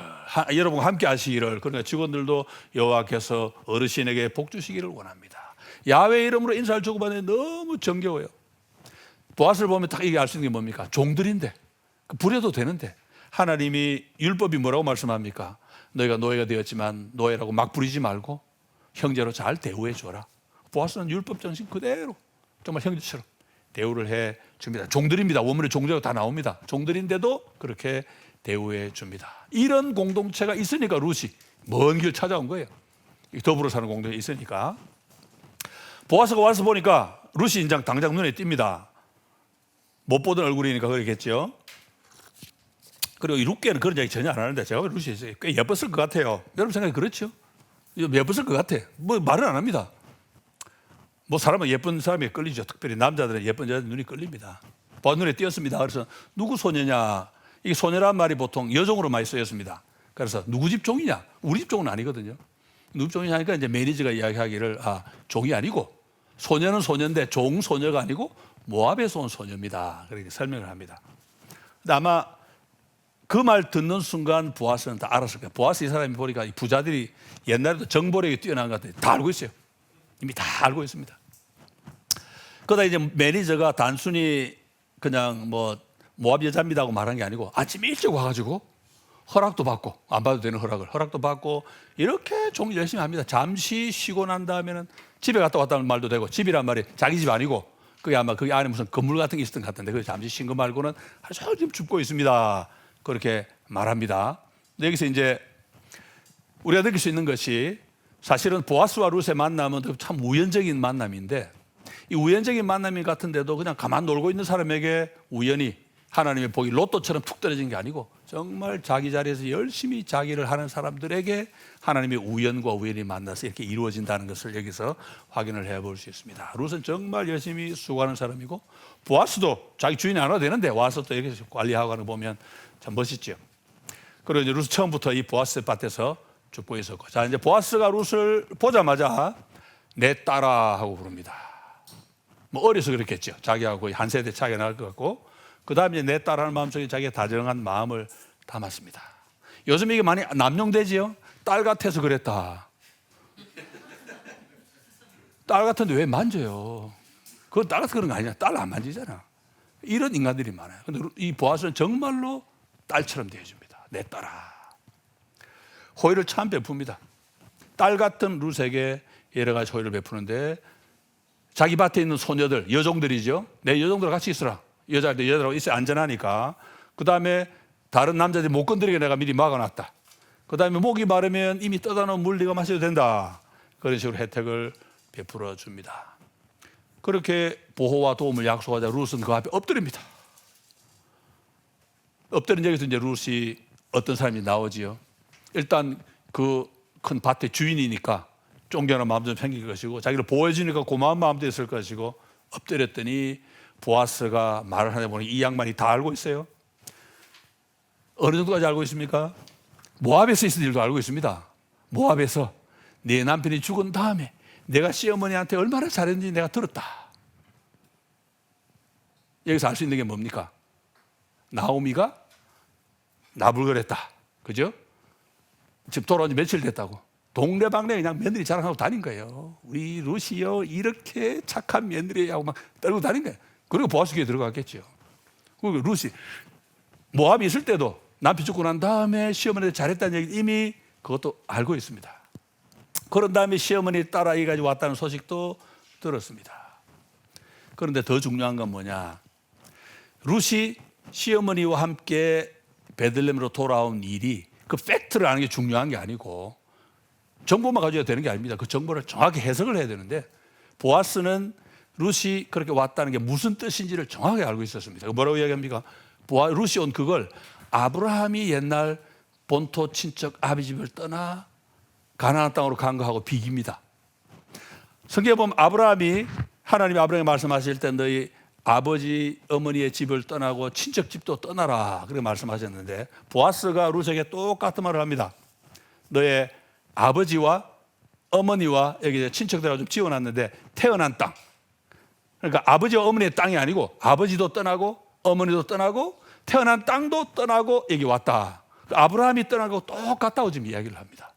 여러분과 함께 하시기를, 그러니까 직원들도 여호와께서 어르신에게 복 주시기를 원합니다. 야훼 이름으로 인사를 주고받는데 너무 정겨워요. 보아스를 보면 딱 이게 알 수 있는 게 뭡니까? 종들인데 부려도 되는데 하나님이 율법이 뭐라고 말씀합니까? 너희가 노예가 되었지만 노예라고 막 부리지 말고 형제로 잘 대우해 줘라. 보아스는 율법 정신 그대로 정말 형제처럼 대우를 해 줍니다. 종들입니다. 원문에 종자가 다 나옵니다. 종들인데도 그렇게 대우해 줍니다. 이런 공동체가 있으니까 룻이 먼 길 찾아온 거예요. 더불어 사는 공동체가 있으니까. 보아스가 와서 보니까 룻이 당장 눈에 띕니다. 못 보던 얼굴이니까 그러겠죠. 그리고 이 룻계는 그런 이야기 전혀 안 하는데 제가 룻이 꽤 예뻤을 것 같아요. 여러분 생각이 그렇죠? 예뻤을 것 같아. 뭐 말은 안 합니다. 뭐 사람은 예쁜 사람이 끌리죠. 특별히 남자들은 예쁜 여자 눈이 끌립니다. 눈에 띄었습니다. 그래서 누구 소녀냐? 이게 소녀란 말이 보통 여종으로 많이 쓰였습니다. 그래서 누구 집 종이냐? 우리 집 종은 아니거든요. 누구 종이냐 하니까 이제 매니저가 이야기하기를 종이 아니고 소녀는 소녀인데 종 소녀가 아니고 모압에서 온 소녀입니다. 그렇게 설명을 합니다. 근데 아마 그 말 듣는 순간 보아스는 다 알았을 거예요. 보아스 이 사람이 보니까 이 부자들이 옛날에도 정보력이 뛰어난 것 같아요. 다 알고 있어요. 이미 다 알고 있습니다. 그러다 이제 매니저가 단순히 그냥 모압 여자입니다고 말한 게 아니고 아침 일찍 와가지고 허락도 받고 안 받아도 되는 허락도 받고 이렇게 종일 열심히 합니다. 잠시 쉬고 난 다음에는 집에 갔다 왔다는 말도 되고 집이란 말이 자기 집 아니고 그게 아마 거기 안에 무슨 건물 같은 게 있었던 것 같은데 그 잠시 쉰 거 말고는 하루 종일 줍고 있습니다. 그렇게 말합니다. 여기서 이제 우리가 느낄 수 있는 것이 사실은 보아스와 룻의 만남은 참 우연적인 만남인데 이 우연적인 만남이 같은데도 그냥 가만 놀고 있는 사람에게 우연히 하나님의 복이 로또처럼 툭 떨어진 게 아니고 정말 자기 자리에서 열심히 자기를 하는 사람들에게 하나님의 우연과 우연이 만나서 이렇게 이루어진다는 것을 여기서 확인을 해볼 수 있습니다. 룻은 정말 열심히 수고하는 사람이고 보아스도 자기 주인이 안 와도 되는데 와서 또 이렇게 관리하고 하는 거 보면 참 멋있죠. 그리고 이제 룻은 처음부터 이 보아스 밭에서 죽고 있었고, 자 이제 보아스가 룻을 보자마자 내 딸아 하고 부릅니다. 뭐 어려서 그랬겠죠. 자기하고 거의 한 세대 차이가 날 것 같고, 그 다음에 내 딸하는 마음속에 자기가 다정한 마음을 담았습니다. 요즘 이게 많이 남용되지요. 딸 같아서 그랬다. 딸 같은데 왜 만져요? 그건 딸 같아서 그런 거 아니야. 딸 안 만지잖아. 이런 인간들이 많아요. 근데 이 보아스는 정말로 딸처럼 대해줍니다. 내 딸아. 호의를 참 베풉니다. 딸 같은 룻에게 여러 가지 호의를 베푸는데 자기 밭에 있는 소녀들, 여종들이죠. 내 여종들 같이 있어라. 여자들하고 있어야 안전하니까. 그 다음에 다른 남자들이 못 건드리게 내가 미리 막아놨다. 그 다음에 목이 마르면 이미 떠다 놓은 물 네가 마셔도 된다. 그런 식으로 혜택을 베풀어 줍니다. 그렇게 보호와 도움을 약속하자 룻은 그 앞에 엎드립니다. 엎드린 적에서 이제 룻이 어떤 사람이 나오지요. 일단 그 큰 밭의 주인이니까 쫑겨난 마음도 생길 것이고 자기를 보호해주니까 고마운 마음도 있을 것이고 엎드렸더니 보아스가 말을 하다 보니 이 양반이 다 알고 있어요. 어느 정도까지 알고 있습니까? 모압에서 있을 일도 알고 있습니다. 모압에서 내 남편이 죽은 다음에 내가 시어머니한테 얼마나 잘했는지 내가 들었다. 여기서 알 수 있는 게 뭡니까? 나오미가 나불거렸다. 그죠? 지금 돌아온 지 며칠 됐다고. 동네방네 그냥 며느리 자랑하고 다닌 거예요. 우리 룻이요 이렇게 착한 며느리하고 막 떨고 다닌 거예요. 그리고 보아스에게 들어갔겠죠. 그리고 룻이 모압이 있을 때도 남편 죽고 난 다음에 시어머니한테 잘했다는 얘기 이미 그것도 알고 있습니다. 그런 다음에 시어머니 딸아이가 왔다는 소식도 들었습니다. 그런데 더 중요한 건 뭐냐? 룻이 시어머니와 함께 베들레헴으로 돌아온 일이 그 팩트를 아는 게 중요한 게 아니고 정보만 가져야 되는 게 아닙니다. 그 정보를 정확히 해석을 해야 되는데 보아스는 룻이 그렇게 왔다는 게 무슨 뜻인지를 정확히 알고 있었습니다. 뭐라고 이야기합니까? 룻이 온 그걸 아브라함이 옛날 본토 친척 아비 집을 떠나 가나안 땅으로 간 거하고 비깁니다. 성경에 보면 아브라함이 하나님이 아브라함에게 말씀하실 때 너희 아버지 어머니의 집을 떠나고 친척 집도 떠나라 그렇게 말씀하셨는데 보아스가 룻에게 똑같은 말을 합니다. 너의 아버지와 어머니와 여기 친척들하고 좀 지어놨는데 태어난 땅, 그러니까 아버지와 어머니의 땅이 아니고 아버지도 떠나고 어머니도 떠나고 태어난 땅도 떠나고 여기 왔다. 아브라함이 떠난 거 똑같다고 지금 이야기를 합니다.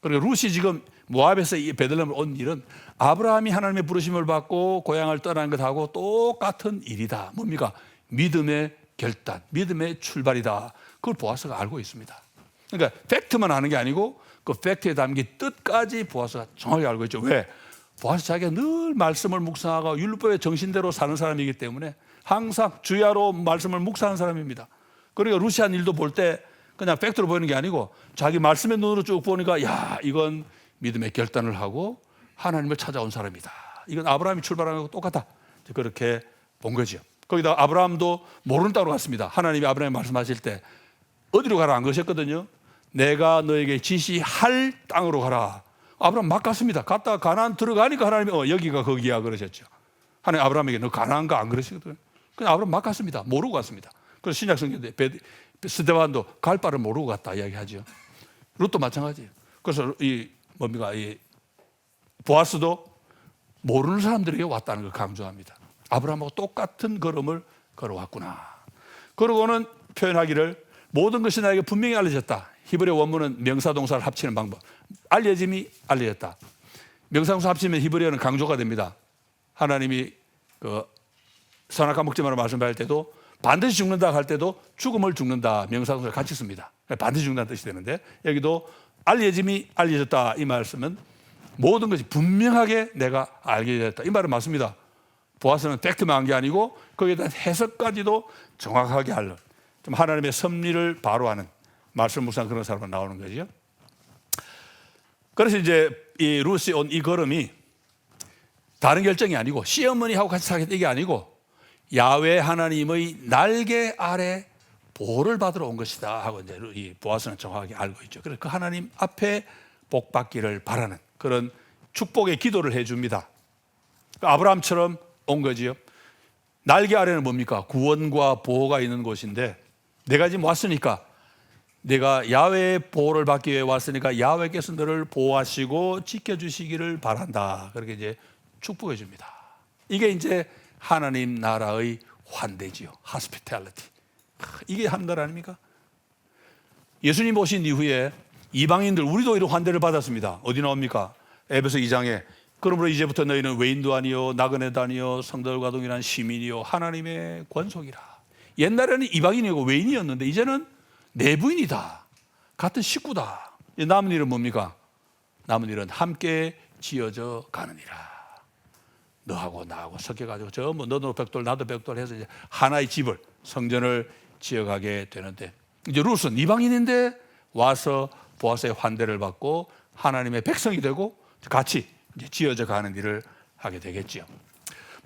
그리고 룻이 지금 모압에서 이 베들레헴을 온 일은 아브라함이 하나님의 부르심을 받고 고향을 떠난 것하고 똑같은 일이다. 뭡니까? 믿음의 결단, 믿음의 출발이다. 그걸 보아스가 알고 있습니다. 그러니까 팩트만 아는 게 아니고 그 팩트에 담긴 뜻까지 보아스가 정확히 알고 있죠. 왜? 보아스 자기가 늘 말씀을 묵상하고 율법의 정신대로 사는 사람이기 때문에 항상 주야로 말씀을 묵상하는 사람입니다. 그러니까 룻이 한 일도 볼 때 그냥 팩트로 보이는 게 아니고 자기 말씀의 눈으로 쭉 보니까 야 이건 믿음의 결단을 하고 하나님을 찾아온 사람이다. 이건 아브라함이 출발하는 것과 똑같다. 그렇게 본 거죠. 거기다 아브라함도 모르는 땅으로 갔습니다. 하나님이 아브라함이 말씀하실 때 어디로 가라 안 그러셨거든요. 내가 너에게 지시할 땅으로 가라. 아브라함 막 갔습니다. 갔다가 가나안 들어가니까 하나님이 여기가 거기야 그러셨죠. 하나님 아브라함에게 너 가나안 가 안 그러시거든요. 그냥 아브라함 막 갔습니다. 모르고 갔습니다. 그래서 신약 성경에 스데반도 갈 바를 모르고 갔다 이야기하죠. 룻도 마찬가지예요. 그래서 이 보아스도 모르는 사람들에게 왔다는 걸 강조합니다. 아브라함하고 똑같은 걸음을 걸어왔구나. 그러고는 표현하기를 모든 것이 나에게 분명히 알려졌다. 히브리 원문은 명사동사를 합치는 방법. 알려짐이 알려졌다. 명사동사 합치면 히브리어는 강조가 됩니다. 하나님이 선악과 먹지 마라 말씀할 때도 반드시 죽는다 할 때도 죽음을 죽는다 명사동사를 같이 씁니다. 반드시 죽는다는 뜻이 되는데 여기도 알려짐이 알려졌다 이 말씀은 모든 것이 분명하게 내가 알게 됐다. 이 말은 맞습니다. 보아스는 팩트만 한 게 아니고 거기에 대한 해석까지도 정확하게 알는 좀 하나님의 섭리를 바로 하는 말씀 묵상 그런 사람은 나오는 거죠. 그래서 이제 이 룻이 온 이 걸음이 다른 결정이 아니고 시어머니하고 같이 살겠다 이게 아니고 야훼 하나님의 날개 아래 보호를 받으러 온 것이다 하고 이제 이 보아스는 정확하게 알고 있죠. 그래서 그 하나님 앞에 복 받기를 바라는 그런 축복의 기도를 해줍니다. 아브라함처럼 온 거지요. 날개 아래는 뭡니까? 구원과 보호가 있는 곳인데 내가 지금 왔으니까 내가 야훼의 보호를 받기 위해 왔으니까 야훼께서 너를 보호하시고 지켜주시기를 바란다. 그렇게 이제 축복해 줍니다. 이게 이제 하나님 나라의 환대지요. hospitality. 이게 하는 것 아닙니까? 예수님 오신 이후에 이방인들 우리도 이런 환대를 받았습니다. 어디 나옵니까? 에베소 2장에 그러므로 이제부터 너희는 외인도 아니요 나그네도 아니요 성도들과 동일한 시민이요 하나님의 권속이라. 옛날에는 이방인이고 외인이었는데 이제는 내부인이다. 같은 식구다. 남은 일은 뭡니까? 남은 일은 함께 지어져 가느니라. 너하고 나하고 섞여가지고 전부 너도 벽돌 나도 벽돌 해서 이제 하나의 집을 성전을 지어가게 되는데 이제 룻은 이방인인데 와서 보아스의 환대를 받고 하나님의 백성이 되고 같이 이제 지어져 가는 일을 하게 되겠지요.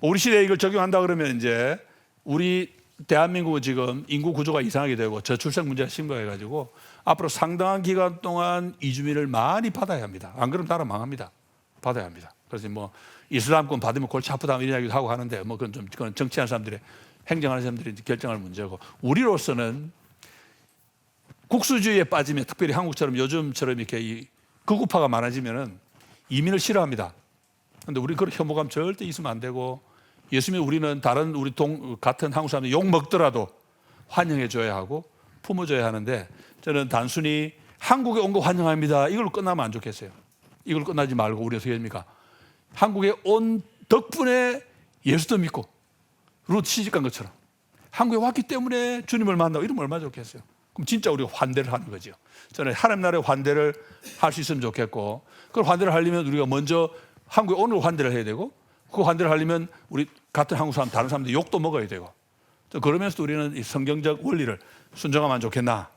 우리 시대에 이걸 적용한다 그러면 이제 우리 대한민국은 지금 인구 구조가 이상하게 되고 저출생 문제가 심각해가지고 앞으로 상당한 기간 동안 이주민을 많이 받아야 합니다. 안 그러면 나라 망합니다. 받아야 합니다. 그래서 뭐 이슬람권 받으면 골치 아프다 이런 이야기도 하고 하는데 뭐 그건 정치하는 사람들의 행정하는 사람들이 결정할 문제고, 우리로서는 국수주의에 빠지면, 특별히 한국처럼 요즘처럼 이렇게 이 극우파가 많아지면은 이민을 싫어합니다. 그런데 우리 그런 혐오감 절대 있으면 안 되고, 예수님 우리는 다른 우리 같은 한국 사람들 욕 먹더라도 환영해 줘야 하고 품어줘야 하는데, 저는 단순히 한국에 온 거 환영합니다 이걸로 끝나면 안 좋겠어요. 이걸로 끝나지 말고 우리 어떻게 됩니까? 한국에 온 덕분에 예수도 믿고 루트 시집간 것처럼 한국에 왔기 때문에 주님을 만나고 이러면 얼마나 좋겠어요. 그럼 진짜 우리가 환대를 하는 거죠. 저는 하나님 나라의 환대를 할 수 있으면 좋겠고, 그걸 환대를 하려면 우리가 먼저 한국에 오늘 환대를 해야 되고, 그 환대를 하려면 우리 같은 한국 사람 다른 사람들 욕도 먹어야 되고, 그러면서 우리는 이 성경적 원리를 순종하면 좋겠나,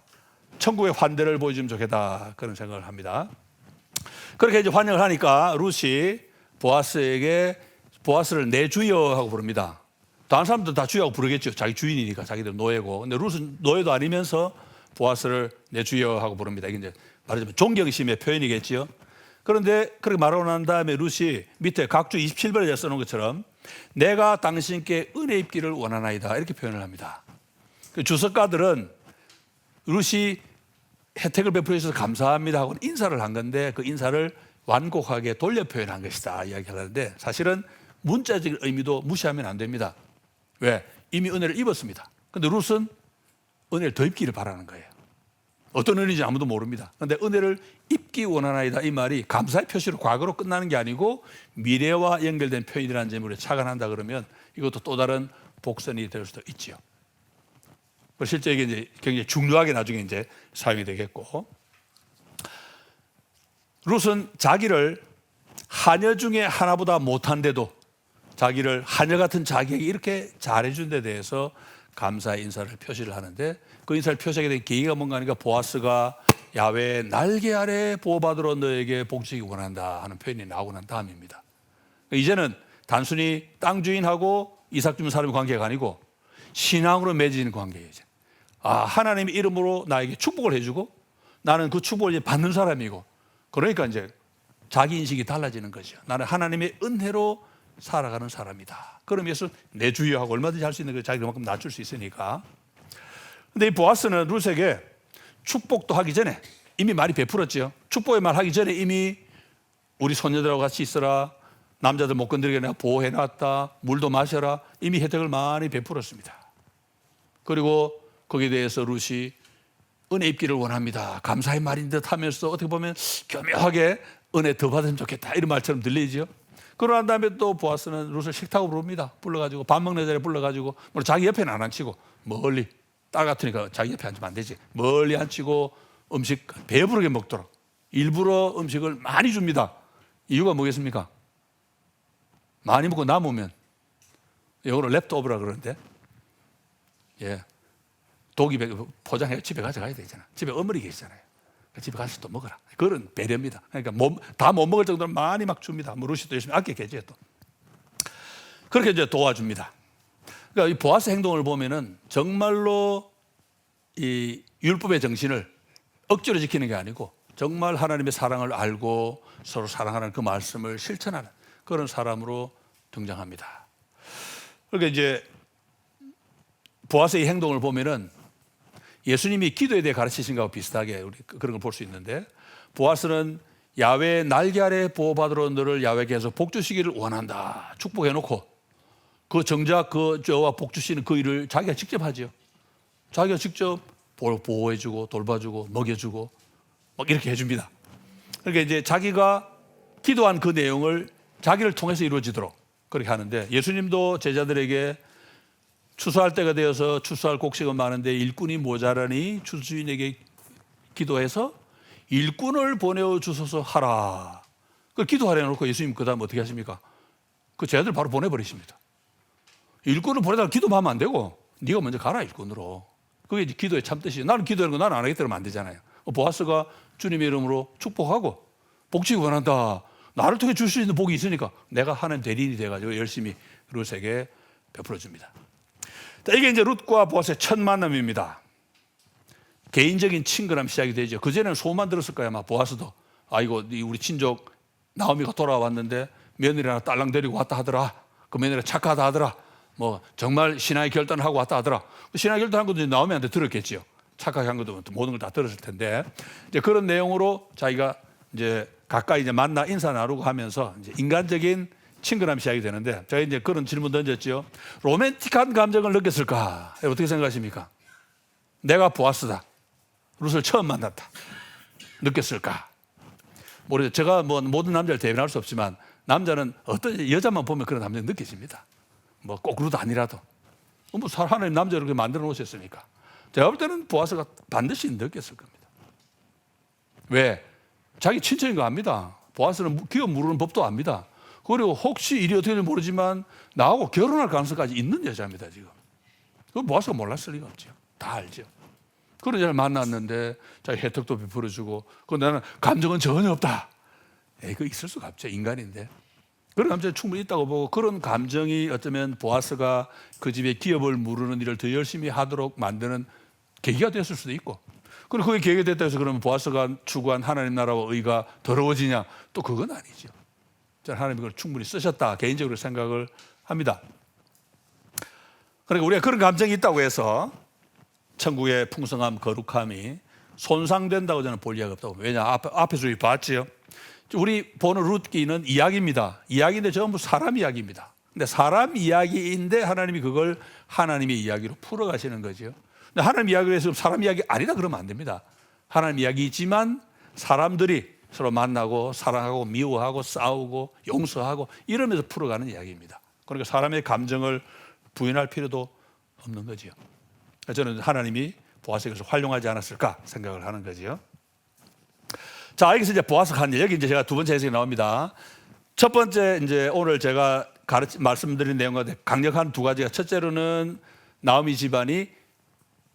천국의 환대를 보여주면 좋겠다, 그런 생각을 합니다. 그렇게 이제 환영을 하니까 룻이 보아스를 내 주여 하고 부릅니다. 다른 사람들 다 주여하고 부르겠죠. 자기 주인이니까, 자기들 노예고. 근데 룻은 노예도 아니면서 보아스를 내 주여 하고 부릅니다. 이게 이제 말하자면 존경심의 표현이겠지요. 그런데 그렇게 말하고 난 다음에 룻이 밑에 각주 27번에 써놓은 것처럼 내가 당신께 은혜 입기를 원하나이다 이렇게 표현을 합니다. 주석가들은 룻이 혜택을 베풀어 주셔서 감사합니다 하고 인사를 한 건데, 그 인사를 완곡하게 돌려 표현한 것이다 이야기하는데, 사실은 문자적인 의미도 무시하면 안 됩니다. 왜? 이미 은혜를 입었습니다. 그런데 룻은 은혜를 더 입기를 바라는 거예요. 어떤 은혜인지 아무도 모릅니다. 그런데 은혜를 입기 원하나이다 이 말이 감사의 표시로 과거로 끝나는 게 아니고 미래와 연결된 표현이라는 점으로 착안한다 그러면 이것도 또 다른 복선이 될 수도 있지요. 실제 이게 이제 굉장히 중요하게 나중에 이제 사용이 되겠고, 룻은 자기를 하녀 중에 하나보다 못한데도 자기를 하녀 같은 자기에게 이렇게 잘해준 데 대해서 감사의 인사를 표시를 하는데, 그 인사를 표시하게 된 계기가 뭔가 하니까 보아스가 야외의 날개 아래 보호받으러 너에게 복주기 원한다 하는 표현이 나오고 난 다음입니다. 이제는 단순히 땅 주인하고 이삭 주는 사람의 관계가 아니고 신앙으로 맺어지는 관계예요. 이제. 하나님의 이름으로 나에게 축복을 해주고 나는 그 축복을 이제 받는 사람이고, 그러니까 이제 자기 인식이 달라지는 거죠. 나는 하나님의 은혜로 살아가는 사람이다. 그러면서 내 주여하고 얼마든지 할 수 있는 거 자기 그만큼 낮출 수 있으니까. 근데 이 보아스는 룻에게 축복도 하기 전에 이미 많이 베풀었죠. 축복의 말 하기 전에 이미 우리 손녀들하고 같이 있어라, 남자들 못 건드리게 내가 보호해놨다, 물도 마셔라, 이미 혜택을 많이 베풀었습니다. 그리고 거기에 대해서 룻이 은혜 입기를 원합니다, 감사의 말인 듯 하면서 어떻게 보면 교묘하게 은혜 더 받으면 좋겠다 이런 말처럼 들리죠. 그러고 난 다음에 또 보아스는 룻을 식탁으로 부릅니다. 불러가지고 밥 먹는 자리에 불러가지고, 물론 자기 옆에는 안 앉히고 멀리, 딸 같으니까 자기 옆에 앉으면 안 되지, 멀리 앉히고 음식 배부르게 먹도록 일부러 음식을 많이 줍니다. 이유가 뭐겠습니까? 많이 먹고 남으면, 영어로 랩트오버라 그러는데, 독이 포장해 집에 가져가야 되잖아. 집에 어머니 계시잖아요. 집에 가서 또 먹어라. 그런 배려입니다. 그러니까 다 못 먹을 정도로 많이 막 줍니다. 뭐 룻이 또 열심히 아껴겠죠 또. 그렇게 이제 도와줍니다. 그러니까 이 보아스 행동을 보면은 정말로 이 율법의 정신을 억지로 지키는 게 아니고 정말 하나님의 사랑을 알고 서로 사랑하는 그 말씀을 실천하는 그런 사람으로 등장합니다. 그러니까 이제 보아스의 행동을 보면은 예수님이 기도에 대해 가르치신 것과 비슷하게 우리 그런 걸 볼 수 있는데, 보아스는 야외의 날개 아래 보호받으러 너를 야외에게서 복 주시기를 원한다 축복해놓고, 그 정작 그 저와 복 주시는 그 일을 자기가 직접 하죠. 자기가 직접 보호해주고 돌봐주고 먹여주고 막 이렇게 해줍니다. 그러니까 이제 자기가 기도한 그 내용을 자기를 통해서 이루어지도록 그렇게 하는데, 예수님도 제자들에게 추수할 때가 되어서 추수할 곡식은 많은데 일꾼이 모자라니 주주인에게 기도해서 일꾼을 보내어 주소서 하라. 그걸 기도하려 놓고 예수님 그 다음 어떻게 하십니까? 그 제자들 바로 보내버리십니다. 일꾼을 보내다가 기도만 하면 안 되고 네가 먼저 가라 일꾼으로. 그게 이제 기도의 참뜻이에요. 나는 기도하는 거 나는 안 하겠다 그러면 안 되잖아요. 보아스가 주님의 이름으로 축복하고 복주기 원한다. 나를 통해 줄 수 있는 복이 있으니까 내가 하나님 대리인이 돼가지고 열심히 룻에게 베풀어 줍니다. 자, 이게 이제 룻과 보아스의 첫 만남입니다. 개인적인 친근함 시작이 되죠. 그전에는 소문만 들었을 거야, 아마 보아스도. 아이고, 우리 친족 나오미가 돌아왔는데 며느리 하나 딸랑 데리고 왔다 하더라. 그 며느리가 착하다 하더라. 뭐 정말 신앙의 결단을 하고 왔다 하더라. 신앙의 결단한 것도 나오미한테 들었겠죠. 착하게 한 것도 모든 걸 다 들었을 텐데, 이제 그런 내용으로 자기가 이제 가까이 이제 만나 인사 나누고 하면서 이제 인간적인 친근함이 시작이 되는데, 제가 이제 그런 질문 던졌죠. 로맨틱한 감정을 느꼈을까? 어떻게 생각하십니까? 내가 보아스다. 룻을 처음 만났다. 느꼈을까? 모르죠. 제가 뭐 모든 남자를 대변할 수 없지만 남자는 어떤 여자만 보면 그런 감정이 느껴집니다. 뭐 꼭 룻 아니라도. 뭐 하나님 남자를 그렇게 만들어 놓으셨으니까. 제가 볼 때는 보아스가 반드시 느꼈을 겁니다. 왜? 자기 친척인 거 압니다. 보아스는 기업 모르는 법도 압니다. 그리고 혹시 일이 어떻게 될지 모르지만 나하고 결혼할 가능성까지 있는 여자입니다, 지금. 그 보아스가 몰랐을 리가 없죠. 다 알죠. 그런 여자를 만났는데 자기 혜택도 베풀어주고, 그런데 나는 감정은 전혀 없다. 그거 있을 수가 없죠. 인간인데. 그런 감정이 충분히 있다고 보고, 그런 감정이 어쩌면 보아스가 그 집의 기업을 무르는 일을 더 열심히 하도록 만드는 계기가 됐을 수도 있고, 그리고 그게 계기가 됐다 해서 그러면 보아스가 추구한 하나님 나라와 의가 더러워지냐? 또 그건 아니죠. 저는 하나님이 그걸 충분히 쓰셨다, 개인적으로 생각을 합니다. 그러니까 우리가 그런 감정이 있다고 해서 천국의 풍성함, 거룩함이 손상된다고 저는 볼 이야기가 없다고. 왜냐? 앞에서 우리 봤지요. 우리 보는 룻기는 이야기입니다. 이야기인데 전부 사람 이야기입니다. 근데 사람 이야기인데 하나님이 그걸 하나님의 이야기로 풀어가시는 거죠. 근데 하나님 이야기를 해서 사람 이야기 아니다 그러면 안 됩니다. 하나님 이야기이지만 사람들이 서로 만나고 사랑하고 미워하고 싸우고 용서하고 이러면서 풀어가는 이야기입니다. 그러니까 사람의 감정을 부인할 필요도 없는 거죠. 저는 하나님이 보아스에게서 활용하지 않았을까 생각을 하는 거죠. 자, 여기서 이제 보아스가 한 일, 여기 이제 제가 두 번째 해석이 나옵니다. 첫 번째 이제 오늘 제가 말씀드린 내용과 강력한 두 가지가, 첫째로는 나오미 집안이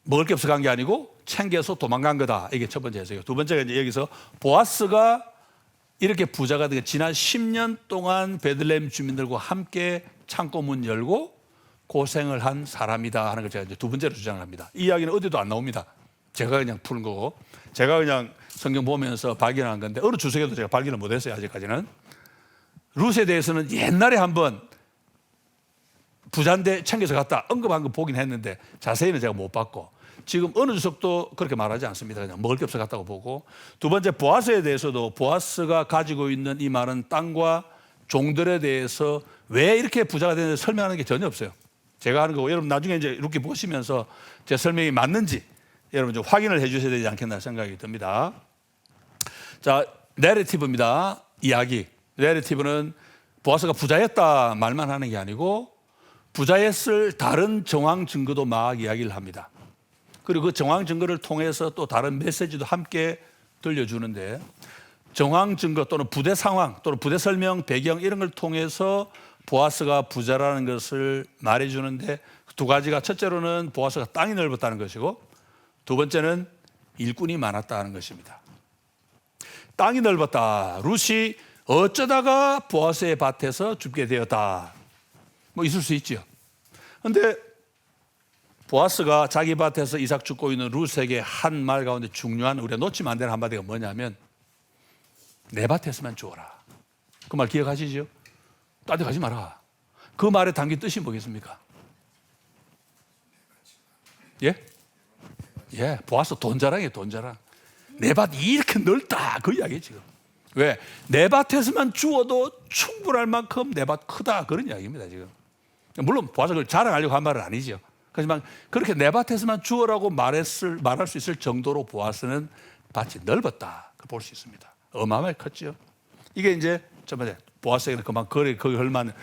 먹을 게 없어 간 게 아니고 챙겨서 도망간 거다. 이게 첫 번째 해석이에요. 두 번째가 이제 여기서 보아스가 이렇게 부자가 되게 지난 10년 동안 베들레헴 주민들과 함께 창고 문 열고 고생을 한 사람이다 하는 걸 제가 이제 두 번째로 주장을 합니다. 이 이야기는 어디도 안 나옵니다. 제가 그냥 푸는 거고, 제가 그냥 성경 보면서 발견한 건데, 어느 주석에도 제가 발견을 못했어요, 아직까지는. 룻에 대해서는 옛날에 한번 부자인데 챙겨서 갔다 언급한 거 보긴 했는데 자세히는 제가 못 봤고, 지금 어느 주석도 그렇게 말하지 않습니다. 그냥 먹을 게 없어 갔다고 보고. 두 번째, 보아스에 대해서도 보아스가 가지고 있는 이 많은 땅과 종들에 대해서 왜 이렇게 부자가 되는지 설명하는 게 전혀 없어요. 제가 하는 거고, 여러분 나중에 이제 이렇게 보시면서 제 설명이 맞는지 여러분 좀 확인을 해 주셔야 되지 않겠나 생각이 듭니다. 자, 내러티브입니다. 이야기. 내러티브는 보아스가 부자였다 말만 하는 게 아니고 부자였을 다른 정황 증거도 막 이야기를 합니다. 그리고 그 정황 증거를 통해서 또 다른 메시지도 함께 들려주는데, 정황 증거 또는 부대 상황 또는 부대 설명, 배경 이런 걸 통해서 보아스가 부자라는 것을 말해주는데, 두 가지가, 첫째로는 보아스가 땅이 넓었다는 것이고, 두 번째는 일꾼이 많았다는 것입니다. 땅이 넓었다. 룻이 어쩌다가 보아스의 밭에서 죽게 되었다. 뭐 있을 수 있죠. 그런데 보아스가 자기 밭에서 이삭 죽고 있는 룻에게 한 말 가운데 중요한, 우리가 놓치면 안 되는 한마디가 뭐냐면, 내 밭에서만 주어라. 그 말 기억하시죠? 딴 데 가지 마라. 그 말에 담긴 뜻이 뭐겠습니까? 예? 예, 보아스 돈 자랑이에요, 돈 자랑. 내 밭 이렇게 넓다, 그 이야기예요, 지금. 왜? 내 밭에서만 주어도 충분할 만큼 내 밭 크다, 그런 이야기입니다, 지금. 물론 보아스가 그걸 자랑하려고 한 말은 아니죠. 하지만 그렇게 내 밭에서만 주어라고 말할 수 있을 정도로 보아스는 밭이 넓었다, 볼 수 있습니다. 어마어마하게 컸죠. 이게 이제 첫 번째, 보아스에게는 그만 거기 얼마나,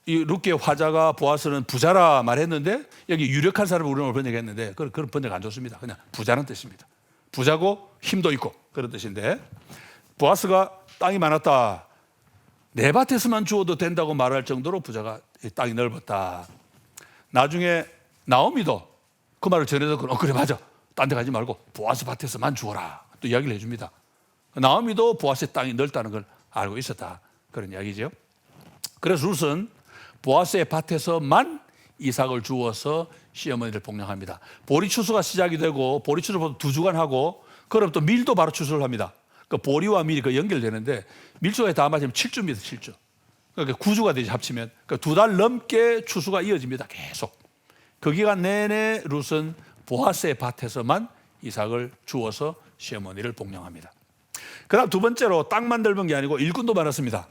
이 룻기의 화자가 보아스는 부자라 말했는데, 여기 유력한 사람을 우리는 번역했는데 그런 번역 안 좋습니다. 그냥 부자는 뜻입니다. 부자고 힘도 있고 그런 뜻인데, 보아스가 땅이 많았다, 내 밭에서만 주어도 된다고 말할 정도로 부자가, 땅이 넓었다. 나중에 나오미도 그 말을 전해서 그래 맞아, 딴 데 가지 말고 보아스 밭에서만 주어라, 또 이야기를 해줍니다. 나오미도 보아스의 땅이 넓다는 걸 알고 있었다, 그런 이야기죠. 그래서 룻은 보아스의 밭에서만 이삭을 주어서 시어머니를 복양합니다. 보리 추수가 시작이 되고 보리 추수부터 2주간 하고 그럼 또 밀도 바로 추수를 합니다. 그 보리와 밀이 연결되는데 밀수가 다 맞으면 7주입니다. 7주. 그러니까 9주가 되지 합치면. 그러니까 2달 넘게 추수가 이어집니다. 계속. 그 기간 내내 룻은 보아스의 밭에서만 이삭을 주어서 시어머니를 복양합니다. 그다음 두 번째로 땅만 넓은 게 아니고 일꾼도 많았습니다.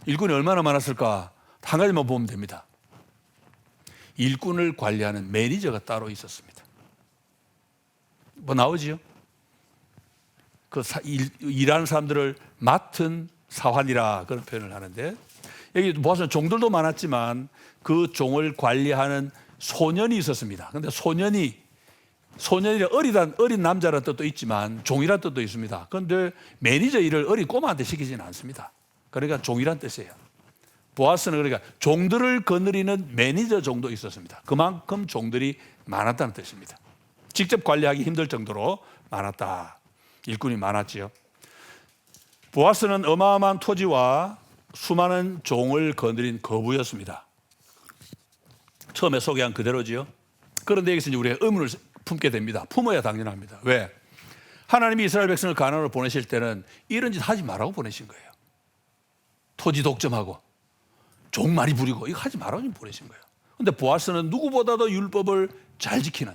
일꾼이 얼마나 많았을까? 한 가지만 보면 됩니다. 일꾼을 관리하는 매니저가 따로 있었습니다. 뭐 나오지요? 일하는 사람들을 맡은 사환이라 그런 표현을 하는데 여기 보아스는 종들도 많았지만 그 종을 관리하는 소년이 있었습니다. 그런데 소년이 어린 남자라는 뜻도 있지만 종이라는 뜻도 있습니다. 그런데 매니저 일을 어린 꼬마한테 시키지는 않습니다. 그러니까 종이란 뜻이에요. 보아스는 그러니까 종들을 거느리는 매니저 정도 있었습니다. 그만큼 종들이 많았다는 뜻입니다. 직접 관리하기 힘들 정도로 많았다. 일꾼이 많았지요. 보아스는 어마어마한 토지와 수많은 종을 거느린 거부였습니다. 처음에 소개한 그대로지요. 그런데 여기서 이제 우리가 의문을 품게 됩니다. 품어야 당연합니다. 왜? 하나님이 이스라엘 백성을 가나안으로 보내실 때는 이런 짓 하지 말라고 보내신 거예요. 토지 독점하고 종 많이 부리고 이거 하지 말라고 보내신 거예요. 그런데 보아스는 누구보다도 율법을 잘 지키는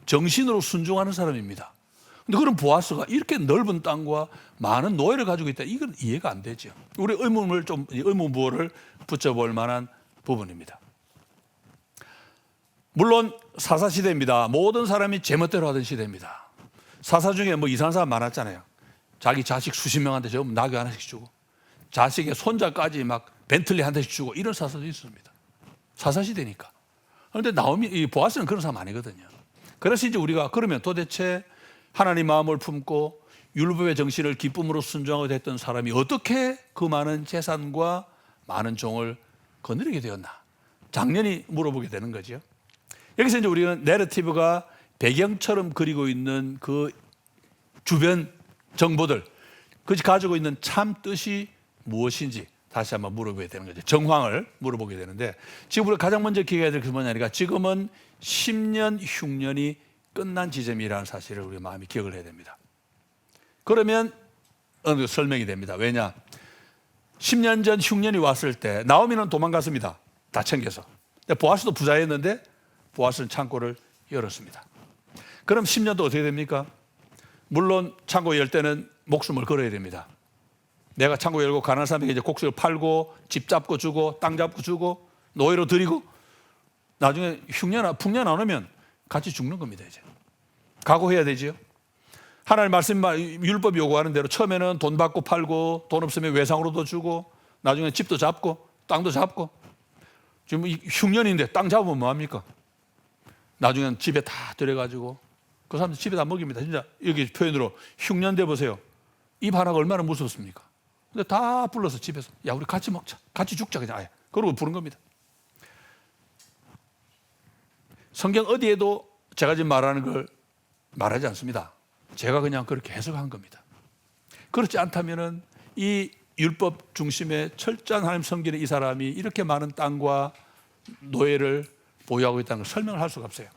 정신으로 순종하는 사람입니다. 그런데 그런 보아스가 이렇게 넓은 땅과 많은 노예를 가지고 있다. 이건 이해가 안 되죠. 우리 의문부호를 붙여볼 만한 부분입니다. 물론 사사 시대입니다. 모든 사람이 제멋대로 하던 시대입니다. 사사 중에 뭐 이상한 사람 많았잖아요. 자기 자식 수십 명한테 전부 나귀 하나씩 주고 자식의 손자까지 막 벤틀리 한 대씩 주고 이런 사사도 있습니다. 사사 시대니까. 그런데 이 보아스는 그런 사람 아니거든요. 그래서 이제 우리가 그러면 도대체 하나님 마음을 품고 율법의 정신을 기쁨으로 순종하게 됐던 사람이 어떻게 그 많은 재산과 많은 종을 거느리게 되었나? 당연히 물어보게 되는 거죠. 여기서 이제 우리는 내러티브가 배경처럼 그리고 있는 그 주변 정보들, 그것이 가지고 있는 참 뜻이 무엇인지 다시 한번 물어보게 되는 거죠. 정황을 물어보게 되는데 지금 우리가 가장 먼저 기억해야 될 게 뭐냐니까 지금은 10년 흉년이 끝난 지점이라는 사실을 우리 마음이 기억을 해야 됩니다. 그러면 어느 정도 설명이 됩니다. 왜냐? 10년 전 흉년이 왔을 때 나오미는 도망갔습니다. 다 챙겨서. 보아스도 부자였는데 보아스는 창고를 열었습니다. 그럼 10년도 어떻게 됩니까? 물론 창고 열 때는 목숨을 걸어야 됩니다. 내가 창고 열고 가난한 사람에게 이제 곡식을 팔고 집 잡고 주고 땅 잡고 주고 노예로 드리고 나중에 풍년 안 오면 같이 죽는 겁니다. 이제 각오해야 되지요. 하나님 말씀 율법이 요구하는 대로 처음에는 돈 받고 팔고 돈 없으면 외상으로도 주고 나중에 집도 잡고 땅도 잡고 지금 흉년인데 땅 잡으면 뭐합니까? 나중에는 집에 다 들여가지고 그 사람들 집에 다 먹입니다. 진짜 여기 표현으로 흉년돼 보세요. 입 하나가 얼마나 무섭습니까? 근데 다 불러서 집에서 야 우리 같이 먹자, 같이 죽자 그냥 아예 그러고 부른 겁니다. 성경 어디에도 제가 지금 말하는 걸 말하지 않습니다. 제가 그냥 그렇게 해석한 겁니다. 그렇지 않다면은 이 율법 중심의 철저한 하나님 성경의 이 사람이 이렇게 많은 땅과 노예를 보유하고 있다는 걸 설명을 할 수가 없어요.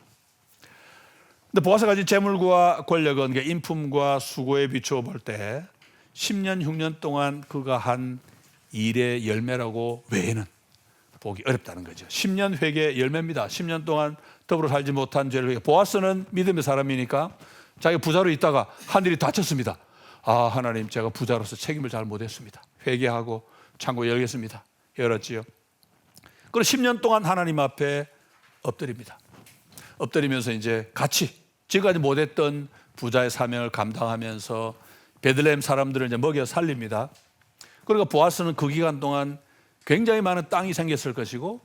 근데 보아스가 가진 재물과 권력은 인품과 수고에 비추어 볼 때 10년 흉년 동안 그가 한 일의 열매라고 외에는 보기 어렵다는 거죠. 10년 회개 열매입니다. 10년 동안 더불어 살지 못한 죄를 보아스는 믿음의 사람이니까 자기가 부자로 있다가 하늘이 닫혔습니다. 아 하나님 제가 부자로서 책임을 잘 못했습니다. 회개하고 창고 열겠습니다. 열었지요. 그리고 10년 동안 하나님 앞에 엎드립니다. 엎드리면서 이제 같이 지금까지 못했던 부자의 사명을 감당하면서 베들레헴 사람들을 이제 먹여 살립니다. 그러니까 보아스는 그 기간 동안 굉장히 많은 땅이 생겼을 것이고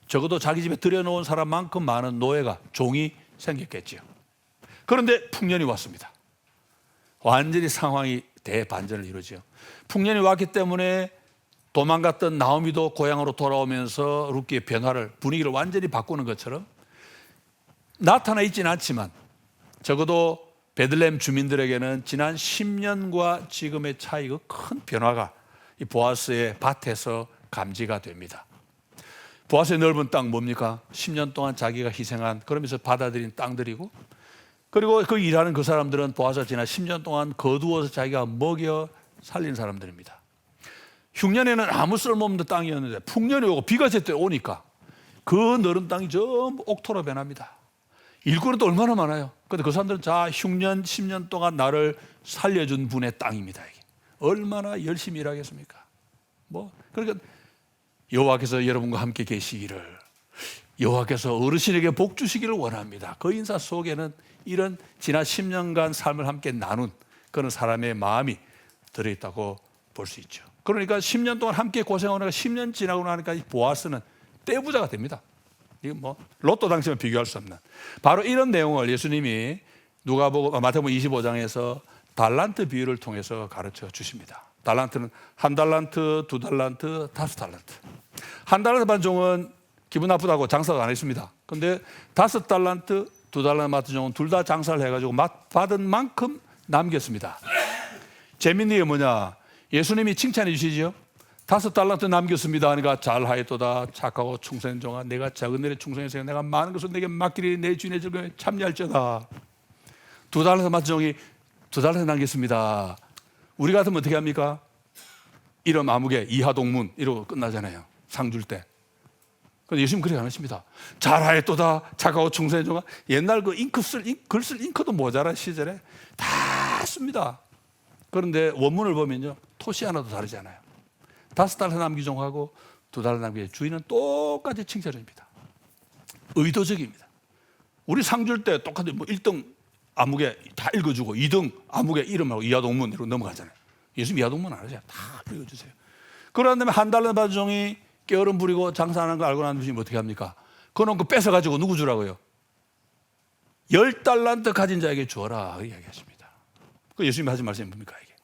적어도 자기 집에 들여놓은 사람만큼 많은 노예가 종이 생겼겠지요. 그런데 풍년이 왔습니다. 완전히 상황이 대반전을 이루죠. 풍년이 왔기 때문에 도망갔던 나오미도 고향으로 돌아오면서 룻기의 변화를 분위기를 완전히 바꾸는 것처럼 나타나 있지는 않지만 적어도 베들레헴 주민들에게는 지난 10년과 지금의 차이가 큰 변화가 이 보아스의 밭에서 감지가 됩니다. 보아스의 넓은 땅 뭡니까? 10년 동안 자기가 희생한, 그러면서 받아들인 땅들이고, 그리고 그 일하는 그 사람들은 보아스가 지난 10년 동안 거두어서 자기가 먹여 살린 사람들입니다. 흉년에는 아무 쓸모없는 땅이었는데 풍년이 오고 비가 제때 오니까 그 너른 땅이 전부 옥토로 변합니다. 일꾼은 또 얼마나 많아요. 그런데 그 사람들은 자 흉년 10년 동안 나를 살려준 분의 땅입니다. 이게 얼마나 열심히 일하겠습니까? 그러니까 여호와께서 여러분과 함께 계시기를, 여호와께서 어르신에게 복 주시기를 원합니다. 그 인사 속에는 이런 지난 10년간 삶을 함께 나눈 그런 사람의 마음이 들어있다고 볼 수 있죠. 그러니까 10년 동안 함께 고생하니까 10년 지나고 나니까 이 보아스는 떼부자가 됩니다. 이거 로또 당첨을 비교할 수 없는 바로 이런 내용을 예수님이 마태복음 25장에서 달란트 비유를 통해서 가르쳐 주십니다. 달란트는 1달란트, 2달란트, 5달란트. 1달란트 받은 종은 기분 나쁘다고 장사가 안 했습니다. 그런데 5달란트, 2달란트 받은 종은 둘 다 장사를 해가지고 받은 만큼 남겼습니다. 재밌는 게 뭐냐? 예수님이 칭찬해 주시죠. 5달란트 남겼습니다 하니까 잘하였도다 착하고 충성된 종아, 내가 작은 일에 충성해서 내가 많은 것을 내게 맡기리 내 주인의 즐거움에 참여할지어다. 2달란트 받은 종이 2달란트 남겼습니다. 우리 같으면 어떻게 합니까? 이름 아무개 이하동문 이러고 끝나잖아요. 상 줄 때. 그런데 예수님 그렇게 안 하십니다. 잘하였도다 착하고 충성된 종아. 옛날 그 글 쓸 잉크도 모자란 시절에 다 씁니다. 그런데 원문을 보면요, 토시 하나도 다르지 않아요. 5달란트 남긴 종하고 2달란트 남긴 주인은 똑같이 칭찬합니다. 의도적입니다. 우리 상 줄 때 똑같이 1등 아무개 다 읽어주고 2등 아무개 이름하고 이하동문 이러고 넘어가잖아요. 예수님 이하동문 안 하세요. 다 읽어주세요. 그런 다음에 1달란트 받은 종이 게으름 부리고 장사하는 거 알고 난 주시면 어떻게 합니까? 그놈 그 뺏어가지고 누구 주라고요? 10달란트 가진 자에게 주어라 이야기하십니다. 그 예수님이 하신 말씀이 뭡니까? 이게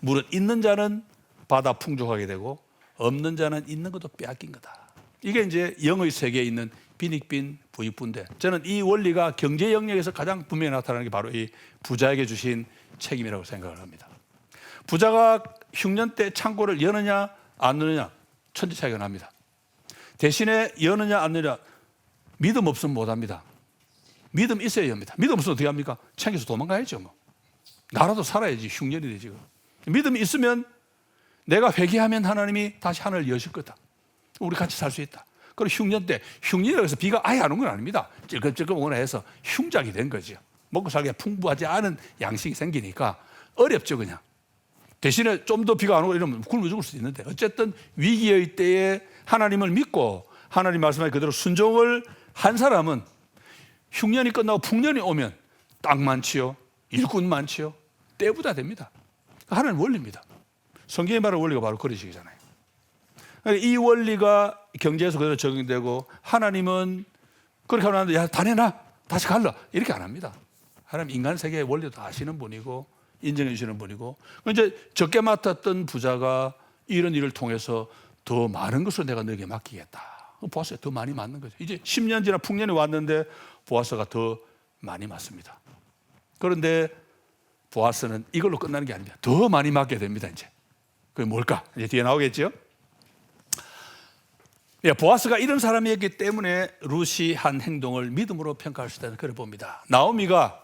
무릇 있는 자는 받아 풍족하게 되고 없는 자는 있는 것도 빼앗긴 거다. 이게 이제 영의 세계에 있는 빈익빈 부익부인데, 저는 이 원리가 경제 영역에서 가장 분명히 나타나는 게 바로 이 부자에게 주신 책임이라고 생각을 합니다. 부자가 흉년 때 창고를 여느냐 안 여느냐 천지 차이가 납니다. 대신에 여느냐 안 여느냐 믿음 없으면 못합니다. 믿음 있어야 합니다. 믿음 없으면 어떻게 합니까? 챙겨서 도망가야죠. 나라도 살아야지. 흉년이 되지. 믿음이 있으면 내가 회개하면 하나님이 다시 하늘을 여실 거다. 우리 같이 살 수 있다. 그리고 흉년 때, 흉년이라고 해서 비가 아예 안 온 건 아닙니다. 찔끔찔끔 오거나 해서 흉작이 된 거죠. 먹고 살기가 풍부하지 않은 양식이 생기니까 어렵죠, 그냥. 대신에 좀 더 비가 안 오고 이러면 굶어 죽을 수도 있는데, 어쨌든 위기의 때에 하나님을 믿고 하나님 말씀에 그대로 순종을 한 사람은 흉년이 끝나고 풍년이 오면 땅 많지요, 일꾼 많지요, 떼부자 됩니다. 하나님 원리입니다. 성경이 말하는 원리가 바로 그런 식이잖아요. 이 원리가 경제에서 그대로 적용되고, 하나님은 그렇게 하는데 야 다 내놔 다시 갈라 이렇게 안 합니다. 하나님 인간 세계의 원리도 다 아시는 분이고 인정해 주시는 분이고, 이제 적게 맡았던 부자가 이런 일을 통해서 더 많은 것을 내가 너에게 맡기겠다. 보아스가 더 많이 맡는 거죠. 이제 10년 지나 풍년이 왔는데 보아스가 더 많이 맡습니다. 그런데 보아스는 이걸로 끝나는 게 아닙니다. 더 많이 맡게 됩니다. 이제 그게 뭘까? 이제 뒤에 나오겠죠. 보아스가 이런 사람이었기 때문에 룻이 한 행동을 믿음으로 평가할 수 있다는 글을 봅니다. 나오미가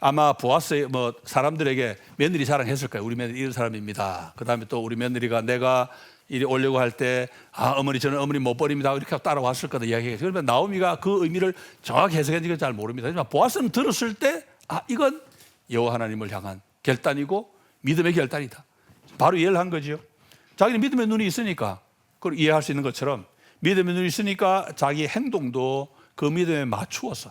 아마 보아스의 사람들에게 며느리 자랑했을 거예요. 우리 며느리 이런 사람입니다. 그 다음에 또 우리 며느리가 내가 이리 오려고 할 때 어머니 저는 어머니 못 버립니다 이렇게 따라왔을 거다 이야기해요. 그러면 나오미가 그 의미를 정확히 해석했는지 잘 모릅니다. 하지만 보아스는 들었을 때 이건 여호와 하나님을 향한 결단이고 믿음의 결단이다. 바로 이해를 한 거죠. 자기는 믿음의 눈이 있으니까 그걸 이해할 수 있는 것처럼, 믿음의 눈이 있으니까 자기 행동도 그 믿음에 맞추어서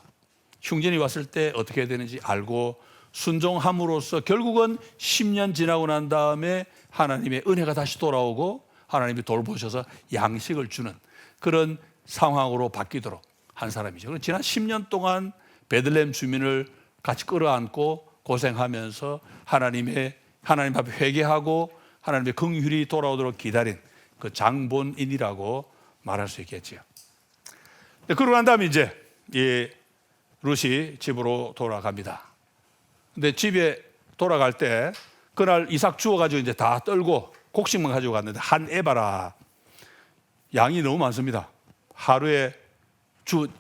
흉년이 왔을 때 어떻게 해야 되는지 알고 순종함으로써 결국은 10년 지나고 난 다음에 하나님의 은혜가 다시 돌아오고 하나님이 돌보셔서 양식을 주는 그런 상황으로 바뀌도록 한 사람이죠. 지난 10년 동안 베들레헴 주민을 같이 끌어안고 고생하면서 하나님 앞에 회개하고 하나님의 긍휼이 돌아오도록 기다린 그 장본인이라고 말할 수 있겠지요. 그러고 난 다음에 이제 이 룻이 집으로 돌아갑니다. 근데 집에 돌아갈 때 그날 이삭 주워가지고 이제 다 떨고 곡식만 가지고 갔는데 한 에바라 양이 너무 많습니다. 하루에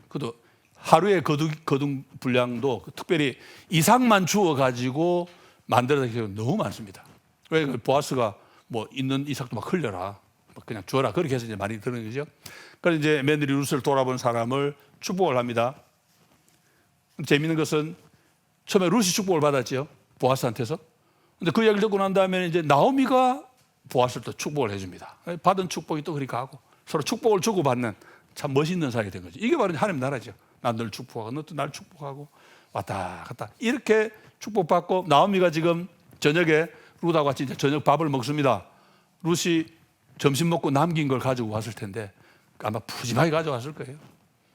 그도 하루에 거둔 분량도 특별히 이삭만 주어 가지고 만들어서 너무 많습니다. 왜 보아스가 뭐 있는 이삭도 막 흘려라, 그냥 주어라, 그렇게 해서 이제 많이 드는 거죠. 그래서 이제 며느리 룻을 돌아본 사람을 축복을 합니다. 재미있는 것은 처음에 룻이 축복을 받았죠, 보아스한테서. 근데 그 이야기를 듣고 난 다음에 이제 나오미가 보아스를 또 축복을 해줍니다. 받은 축복이 또 그리 가고 서로 축복을 주고받는 참 멋있는 사이가 된 거죠. 이게 바로 하나님 나라죠. 난 널 축복하고 너도 날 축복하고 왔다 갔다 이렇게 축복받고, 나오미가 지금 저녁에 룻하고 같이 이제 저녁 밥을 먹습니다. 룻이 점심 먹고 남긴 걸 가지고 왔을 텐데 아마 푸짐하게 가져왔을 거예요.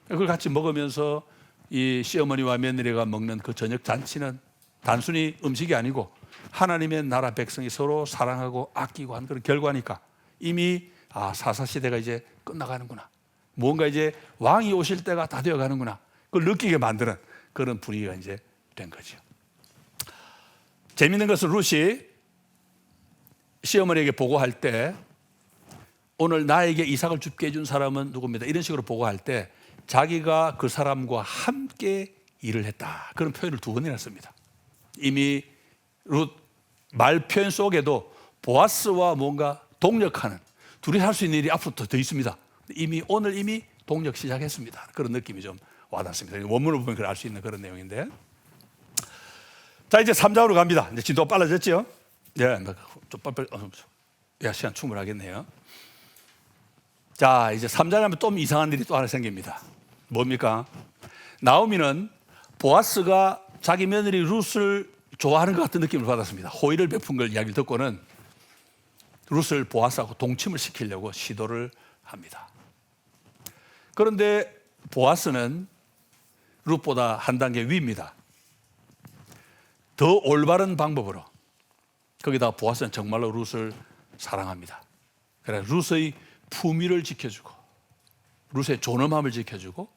그걸 같이 먹으면서 이 시어머니와 며느리가 먹는 그 저녁 잔치는 단순히 음식이 아니고 하나님의 나라 백성이 서로 사랑하고 아끼고 한 그런 결과니까 이미 사사시대가 이제 끝나가는구나, 뭔가 이제 왕이 오실 때가 다 되어가는구나, 그걸 느끼게 만드는 그런 분위기가 이제 된 거죠. 재미있는 것은 룻이 시어머니에게 보고할 때 오늘 나에게 이삭을 줍게 해준 사람은 누굽니다, 이런 식으로 보고할 때 자기가 그 사람과 함께 일을 했다, 그런 표현을 2번이나 씁니다. 이미 룻 말 표현 속에도 보아스와 뭔가 동력하는, 둘이 할 수 있는 일이 앞으로 더 있습니다. 오늘 이미 동력 시작했습니다, 그런 느낌이 좀 와닿습니다. 원문을 보면 알 수 있는 그런 내용인데, 자 이제 3장으로 갑니다. 이제 진도가 빨라졌죠? 네, 좀 빨리. 시간 충분하겠네요. 자 이제 3장에 하면 또 이상한 일이 또 하나 생깁니다. 뭡니까? 나오미는 보아스가 자기 며느리 룻을 좋아하는 것 같은 느낌을 받았습니다. 호의를 베푼 걸 이야기를 듣고는 룻을 보아스하고 동침을 시키려고 시도를 합니다. 그런데 보아스는 룻보다 한 단계 위입니다. 더 올바른 방법으로, 거기다 보아스는 정말로 룻을 사랑합니다. 그래서 룻의 품위를 지켜주고 룻의 존엄함을 지켜주고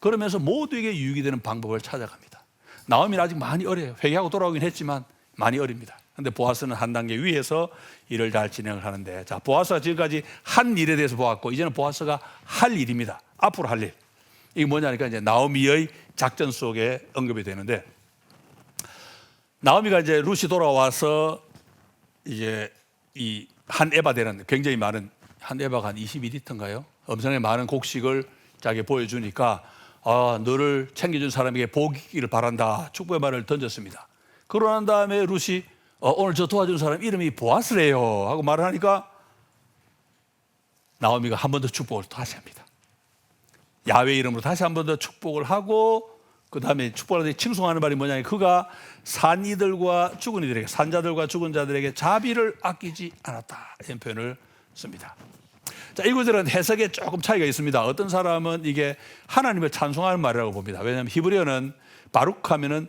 그러면서 모두에게 유익이 되는 방법을 찾아갑니다. 나오미는 아직 많이 어려요. 회개하고 돌아오긴 했지만 많이 어립니다. 그런데 보아스는 한 단계 위에서 일을 잘 진행을 하는데, 자 보아스가 지금까지 한 일에 대해서 보았고 이제는 보아스가 할 일입니다. 앞으로 할 일. 이게 뭐냐니까 이제 나오미의 작전 속에 언급이 되는데, 나오미가 이제 룻이 돌아와서 이제 이 한 에바 되는 굉장히 많은, 한 에바가 한 22리터인가요? 엄청나게 많은 곡식을 자기가 보여주니까 너를 챙겨준 사람에게 복이 있기를 바란다, 축복의 말을 던졌습니다. 그러고 난 다음에 룻이 오늘 저 도와준 사람 이름이 보아스래요 하고 말을 하니까 나오미가 한 번 더 축복을 다시 합니다. 야훼 이름으로 다시 한 번 더 축복을 하고, 그 다음에 축복을 칭송하는 말이 뭐냐면 그가 산 이들과 죽은 이들에게, 산자들과 죽은 자들에게 자비를 아끼지 않았다, 이런 표현을 씁니다. 자, 이 구절은 해석에 조금 차이가 있습니다. 어떤 사람은 이게 하나님을 찬송하는 말이라고 봅니다. 왜냐하면 히브리어는 바룩 하면은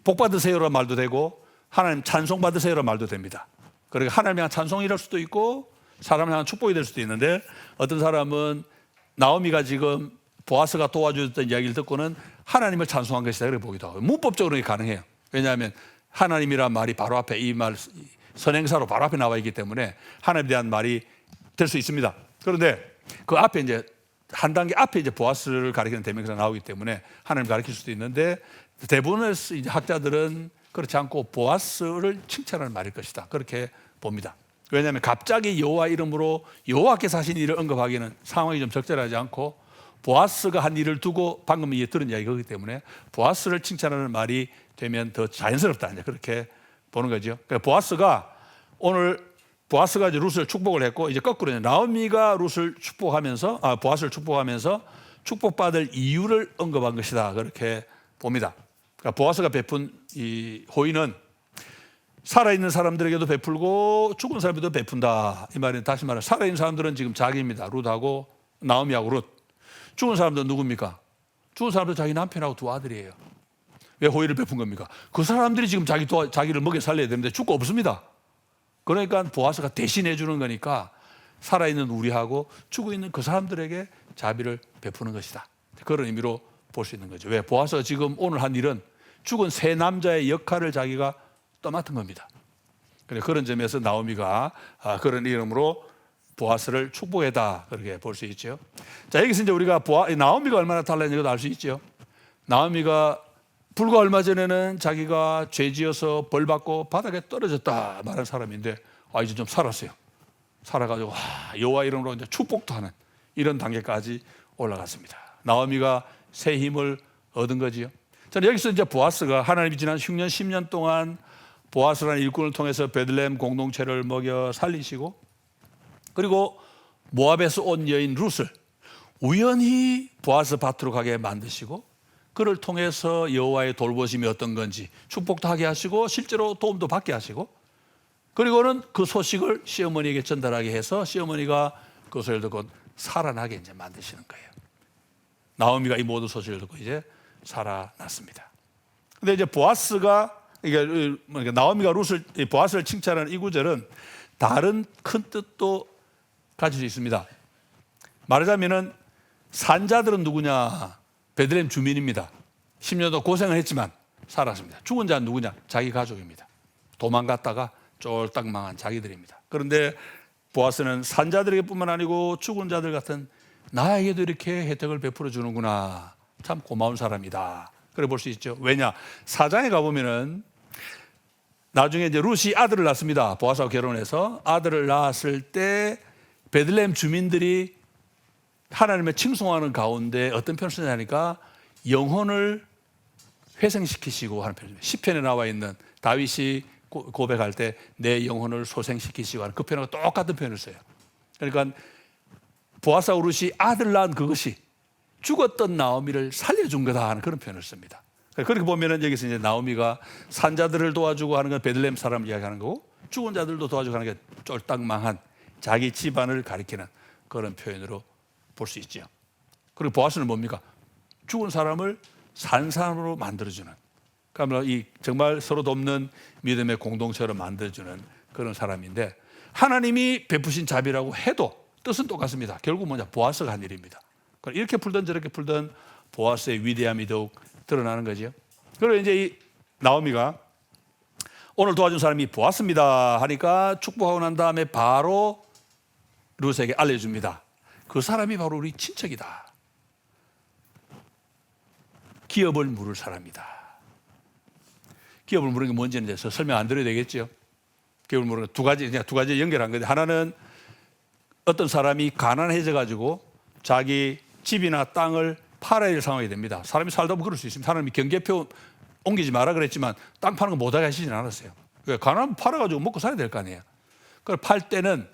복 받으세요라는 말도 되고 하나님 찬송 받으세요라는 말도 됩니다. 그러니까 하나님을 향한 찬송이랄 수도 있고 사람을 향한 축복이 될 수도 있는데, 어떤 사람은 나오미가 지금 보아스가 도와주었던 이야기를 듣고는 하나님을 찬송한 것이다, 그렇게 보기도 하고, 문법적으로 가능해요. 왜냐하면 하나님이란 말이 바로 앞에, 이 말 선행사로 바로 앞에 나와 있기 때문에 하나님에 대한 말이 될 수 있습니다. 그런데 그 앞에 이제 한 단계 앞에 이제 보아스를 가리키는 대명사가 나오기 때문에 하나님을 가리킬 수도 있는데, 대부분의 이제 학자들은 그렇지 않고 보아스를 칭찬하는 말일 것이다, 그렇게 봅니다. 왜냐하면 갑자기 여호와 이름으로 여호와께서 하신 일을 언급하기는 상황이 좀 적절하지 않고, 보아스가 한 일을 두고 방금 들은 이야기가 그렇기 때문에 보아스를 칭찬하는 말이 되면 더 자연스럽다, 이제 그렇게 보는 거죠. 그러니까 보아스가 이제 룻을 축복을 했고, 이제 거꾸로 나오미가 룻을 축복하면서 보아스를 축복하면서 축복받을 이유를 언급한 것이다, 그렇게 봅니다. 그러니까 보아스가 베푼 이 호의는 살아있는 사람들에게도 베풀고 죽은 사람에게도 베푼다, 이 말은 다시 말하면 살아있는 사람들은 지금 자기입니다. 룻하고 나오미하고 룻. 죽은 사람들은 누굽니까? 죽은 사람도 자기 남편하고 2 아들이에요. 왜 호의를 베푼 겁니까? 그 사람들이 지금 자기를 먹여 살려야 되는데 죽고 없습니다. 그러니까 보아스가 대신해 주는 거니까 살아있는 우리하고 죽어 있는 그 사람들에게 자비를 베푸는 것이다, 그런 의미로 볼 수 있는 거죠. 왜? 보아스가 지금 오늘 한 일은 죽은 3 남자의 역할을 자기가 떠맡은 겁니다. 그런 점에서 나오미가 그런 이름으로 보아스를 축복했다 그렇게 볼 수 있죠. 자, 여기서 이제 우리가 나오미가 얼마나 달랐는지 알 수 있죠. 나오미가 불과 얼마 전에는 자기가 죄지어서 벌받고 바닥에 떨어졌다 말한 사람인데 이제 좀 살았어요. 살아가지고 여호와 이름으로 이제 축복도 하는 이런 단계까지 올라갔습니다. 나오미가 새 힘을 얻은 거지요. 저는 여기서 이제 보아스가 하나님이 지난 6년 10년 동안 보아스라는 일꾼을 통해서 베들레헴 공동체를 먹여 살리시고, 그리고 모압에서 온 여인 룻을 우연히 보아스 밭으로 가게 만드시고, 그를 통해서 여호와의 돌보심이 어떤 건지 축복도 하게 하시고 실제로 도움도 받게 하시고, 그리고는 그 소식을 시어머니에게 전달하게 해서 시어머니가 그 소식을 듣고 살아나게 이제 만드시는 거예요. 나오미가 이 모든 소식을 듣고 이제 살아났습니다. 근데 이제 보아스가, 나오미가 룻을, 보아스를 칭찬하는 이 구절은 다른 큰 뜻도 가질 수 있습니다. 말하자면은 산자들은 누구냐? 베들레헴 주민입니다. 10년도 고생을 했지만 살았습니다. 죽은 자는 누구냐? 자기 가족입니다. 도망갔다가 쫄딱 망한 자기들입니다. 그런데 보아스는 산자들에게뿐만 아니고 죽은 자들 같은 나에게도 이렇게 혜택을 베풀어 주는구나. 참 고마운 사람이다. 그래 볼 수 있죠. 왜냐? 4장에 가보면은 나중에 이제 룻이 아들을 낳습니다. 보아스와 결혼해서 아들을 낳았을 때 베들레헴 주민들이 하나님의 칭송하는 가운데 어떤 표현을 쓰냐니까 영혼을 회생시키시고 하는 표현입니다. 시편에 나와 있는 다윗이 고백할 때 내 영혼을 소생시키시고 하는 그 표현과 똑같은 표현을 써요. 그러니까 보아스와 룻이 아들 낳은 그것이 죽었던 나오미를 살려준 거다 하는 그런 표현을 씁니다. 그렇게 보면은 여기서 이제 나오미가 산자들을 도와주고 하는 건 베들레헴 사람을 이야기하는 거고, 죽은 자들도 도와주고 하는 게 쫄딱 망한 자기 집안을 가리키는 그런 표현으로 볼 수 있죠. 그리고 보아스는 뭡니까? 죽은 사람을 산 사람으로 만들어주는, 그러니까 이 정말 서로 돕는 믿음의 공동체로 만들어주는 그런 사람인데, 하나님이 베푸신 자비라고 해도 뜻은 똑같습니다. 결국 뭐냐? 보아스가 한 일입니다. 이렇게 풀든 저렇게 풀든 보아스의 위대함이 더욱 드러나는 거죠. 그리고 이제 이 나오미가 오늘 도와준 사람이 보았습니다 하니까 축복하고 난 다음에 바로 룻에게 알려줍니다. 그 사람이 바로 우리 친척이다. 기업을 물을 사람이다. 기업을 물은 게 뭔지는 이제 설명 안 드려야 되겠죠. 기업을 물은 두 가지 연결한 건데, 하나는 어떤 사람이 가난해져 가지고 자기 집이나 땅을 팔아야 될 상황이 됩니다. 사람이 살다 보면 그럴 수 있습니다. 하나님이 경계표 옮기지 마라 그랬지만 땅 파는 거 못하게 하시지는 않았어요. 가난하면 팔아가지고 먹고 살아야 될 거 아니에요. 그걸 팔 때는